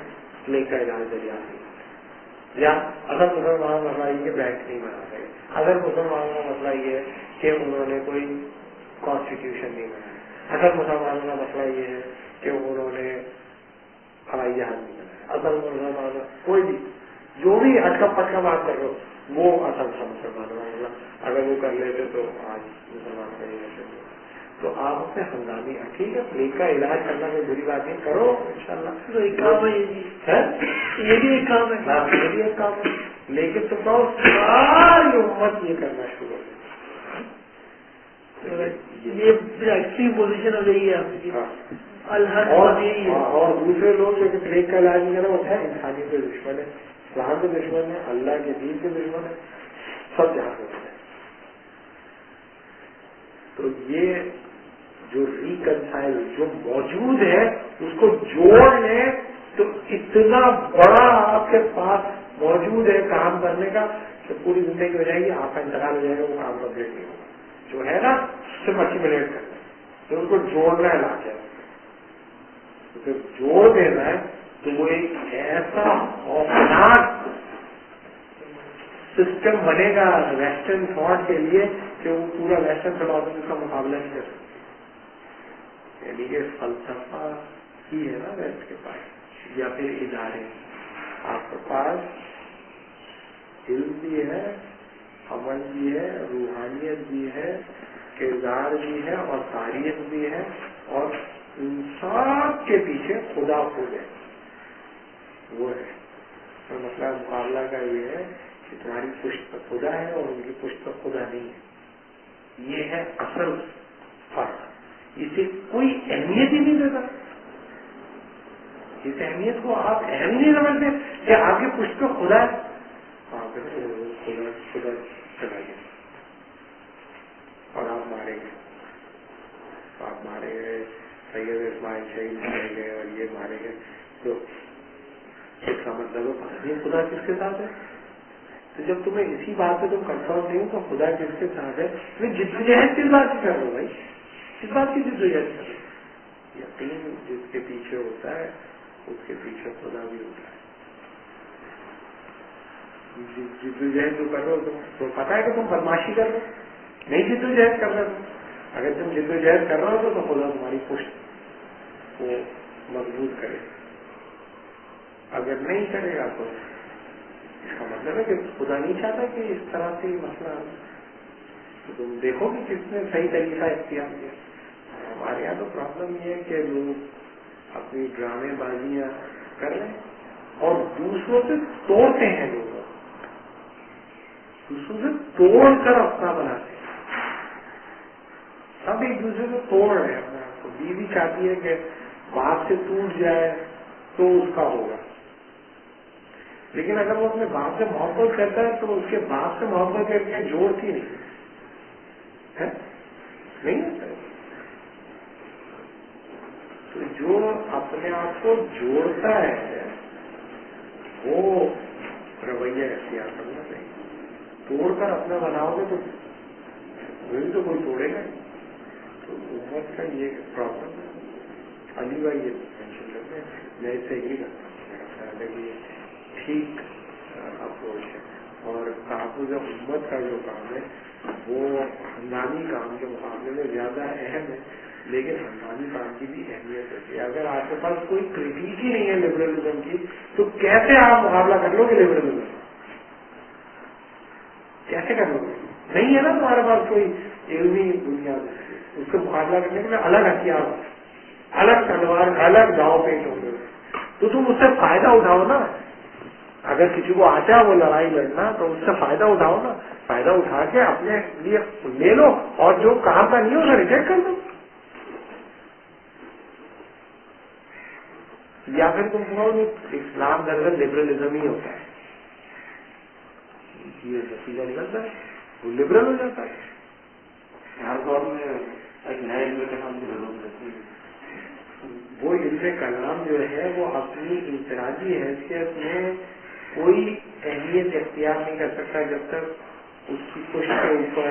پلیگ کا علاج دریافت نہیں, یا اصل مسلمانوں کا مسئلہ یہ کہ بینک نہیں بنا سکے. اصل مسلمانوں کا مسئلہ یہ ہے کہ انہوں نے کوئی کانسٹیٹیوشن نہیں بنایا. اصل مسلمانوں کا مسئلہ یہ ہے کہ انہوں نے ہوائی جہاز نہیں بنایا. اصل مسلمانوں کا کوئی بھی جو بھی اٹکا پٹکا بات کر رہے ہو وہ اصل تھا مسلمانوں کا مسئلہ. اگر وہ کر لیتے تو آج مسلمان کا یہ رہتے. تو آپ اپنے ہنگامی ٹھیک ہے, پلیگ کا علاج کرنا کوئی بری بات نہیں, کرو انشاءاللہ. تو ایک کام ہے, یہ بھی ایک کام ہے, یہ بھی ایک کام ہے, لیکن تو کہو ساری امت یہ کرنا شروع ہو گئی. یہ ایکسٹریم پوزیشن ہو گئی ہے آپ کی. اور دوسرے لوگ جو کہ پلیگ کا علاج نہیں کرنا وہ ہے انسانی کے دشمن ہے, اسلام کے دشمن ہے, اللہ کے دین کے دشمن ہے, سب جہاں ہوتے ہیں. تو یہ جو ریکنسائل جو موجود ہے اس کو جوڑ لیں تو اتنا بڑا آپ کے پاس موجود ہے کام کرنے کا کہ پوری زندگی ہو جائے گی, آپ کا انتقال ہو جائے گا, وہ کام کمپلیٹ نہیں ہوگا. جو ہے نا صرف ایکیومولیٹ کرنا ہے, تو ان کو جوڑنا ہے, لا کے پھر جوڑ دینا ہے. تو وہ ایک ایسا خوفناک سسٹم بنے گا ویسٹرن تھاٹ کے لیے کہ وہ پورا ویسٹرن فلاسفی کا مقابلہ نہیں کر سکتے. یعنی کہ فلسفہ ہی ہے نا ویسٹ کے پاس, یا پھر ادارے. آپ کے پاس علم بھی ہے, عمل بھی ہے, روحانیت بھی ہے, کردار بھی ہے, اور تاریخ بھی ہے, اور ان سب کے پیچھے خدا خود ہے. وہ ہے اور مسئلہ مقابلہ کا یہ ہے کہ تمہاری پشت پر خدا ہے اور ان کی پشت پر خدا نہیں ہے. یہ ہے اصل فرق. اسے کوئی اہمیت ہی نہیں دیتا. اس اہمیت کو آپ اہم نہیں سمجھتے کہ آپ کی پشت پہ خدا ہے. خدا چلائیے اور آپ مارے گئے, آپ مارے گئے, سید اسماعیل شہید مارے گئے اور یہ مارے گئے. تو اس کا مطلب پتہ نہیں خدا کس کے ساتھ ہے. تو جب تمہیں اسی بات پہ تم کنفرم نہیں ہو تو خدا کس کے ساتھ ہے, پھر جدوجہد کس بات کی کر رہے ہو بھائی, کس بات کی جدوجہد کر رہے ہو. یقین جس کے پیچھے ہوتا ہے اس کے پیچھے خدا بھی ہوتا ہے. جدوجہد جو کر رہے ہو تو پتا ہے کہ تم بدماشی کر رہے ہو, نہیں جدوجہد کر رہے ہو. اگر تم جدوجہد کر رہے ہو تو خدا تمہاری پشت کو مضبوط کرے. اگر نہیں کرے گا تو اس کا مطلب ہے کہ خدا نہیں چاہتا کہ اس طرح سے مسئلہ تو تم دیکھو کہ کس نے صحیح طریقہ اختیار کیا. ہمارے یہاں تو پرابلم یہ ہے کہ لوگ اپنی ڈرامے بازیاں کر رہے ہیں اور دوسروں سے توڑتے ہیں. لوگ دوسروں سے توڑ کر اپنا بناتے ہیں. سب ایک دوسرے کو توڑ رہے ہیں اپنے آپ کو. بیوی چاہتی ہے کہ باپ سے ٹوٹ جائے تو اس کا ہوگا, لیکن اگر وہ اپنے باپ سے محبت کرتا ہے تو اس کے باپ سے محبت کر کے جوڑتی نہیں ہے، نہیں ہوتا ہے. تو جو اپنے آپ کو جوڑتا ہے وہ رویہ اختیار کرنا چاہیے. توڑ کر اپنا بناؤ گے تو وہی تو کوئی توڑے گا. تو امت کا یہ پرابلم ہے. علی بھائی یہ مینشن کرتے ہیں، میں اس سے ایگری کرتا ہوں. میرا خیال ہے کہ یہ ٹھیک اپروچ ہے. اور تحفظ امت کا جو کام ہے وہ خاندانی کام کے مقابلے میں زیادہ اہم ہے، لیکن خاندانی کام کی بھی اہمیت ہوتی ہے. اگر آپ کے پاس کوئی کریٹیک ہی نہیں ہے لبرلزم کی تو کیسے آپ مقابلہ کر لو گے لبرلزم؟ کیسے کر لو گے؟ نہیں ہے نا تمہارے پاس کوئی علمی بنیاد. اس کو مقابلہ کرنے کے لیے الگ ہتھیار، الگ تلوار، الگ داؤ پیش ہوں گے. تو تم اس سے فائدہ اٹھاؤ نا. اگر کسی کو آتا ہے وہ لڑائی لڑنا تو اس سے فائدہ اٹھاؤ نا. فائدہ اٹھا کے اپنے لیے لے لو اور جو کام کا نہیں ہو اسے ریجیکٹ کر دو. یا پھر تم کہو اسلام دراصل لبرلزم ہی ہوتا ہے، یہ نتیجہ نکلتا ہے وہ لبرل ہو جاتا ہے. ہر دور میں ایک نئے علم کے نام کی ضرورت رہتی ہے. وہ علم کلام جو ہے وہ اپنی انفرادی حیثیت میں کوئی اہمیت اختیار نہیں کر سکتا جب تک اس کی پشت کے اوپر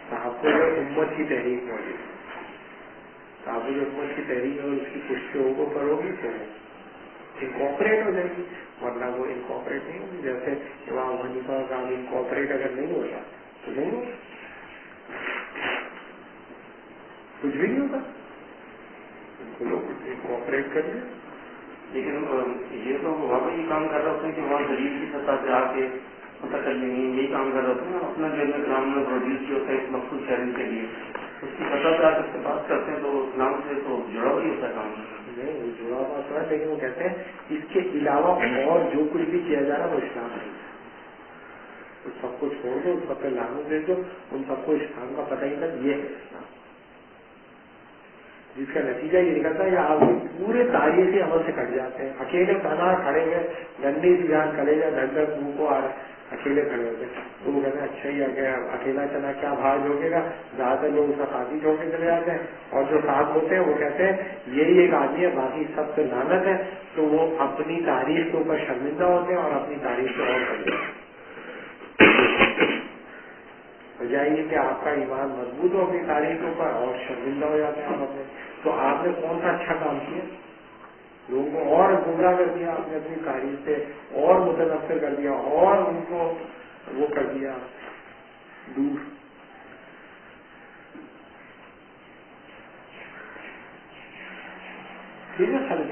تحفظ امت کی تحریک موجود ہے. تحفظ امت کی تحریک اور اس کی پشت کے اوپر ہوگی تو انکارپوریٹ ہو جائے گی، ورنہ وہ انکارپوریٹ نہیں ہوگی. جیسے امام حنیفہ کا کام انکارپوریٹ اگر نہیں ہوتا تو نہیں ہوگا، کچھ بھی نہیں ہوگا. لوگ انکارپوریٹ کر لیں. لیکن یہ تو واقعی کام کر رہے ہوتے ہیں کہ وہاں غریب کی سطح پہ آ کے یہی کام کر رہے ہوتے ہیں. اپنا جو ہے اسلام میں پروڈیوس جو ہوتا ہے اس مخصوص شہری کے لیے اس کی سطح پہ آ کر بات کرتے ہیں تو اسلام سے تو جڑا ہوا ہی ہوتا ہے کام. نہیں وہ جڑا ہوا ہوتا ہے، لیکن وہ کہتے ہیں اس کے علاوہ اور جو کچھ بھی کیا جا رہا ہے وہ اسلام نہیں ہے. اس سب کو چھوڑ دو، اس سب پہ لاگو دے دو، ان سب کو اسلام کا پتہ ہی نہیں. یہ ہے اسلام، جس کا نتیجہ یہ نکلتا ہے کہ آپ پورے تاریخی عمل سے کٹ جاتے ہیں. اکیلے تنہا کھڑے ہوئے گندی سی جان کھڑے جا ڈھنگ ڈھنگ منہ کو اکیلے کھڑے ہوتے ہیں. تو وہ کہتے ہیں اچھا ہی آ گیا، اکیلا چلا کیا بھاگ جھوکے گا. زیادہ تر لوگ اس کا ساتھی چھوڑ کے چلے جاتے ہیں، اور جو ساتھ ہوتے ہیں وہ کہتے ہیں یہی ایک آدمی ہے باقی سب سے لعنت ہے. تو وہ اپنی تاریخ کے اوپر شرمندہ ہوتے ہیں اور اپنی تاریخ سے اور کر دیتے ہیں. بجائے یہ کہ آپ کا ایمان مضبوط ہو اپنی تاریخ کے اوپر اور شرمندہ ہو جاتے ہیں آپ اپنے. تو آپ نے کون سا اچھا کام کیا؟ لوگوں کو اور گمراہ کر دیا آپ نے اپنی تاریخ سے، اور متنفر کر دیا، اور ان کو وہ کر دیا دور. ٹھیک ہے سر.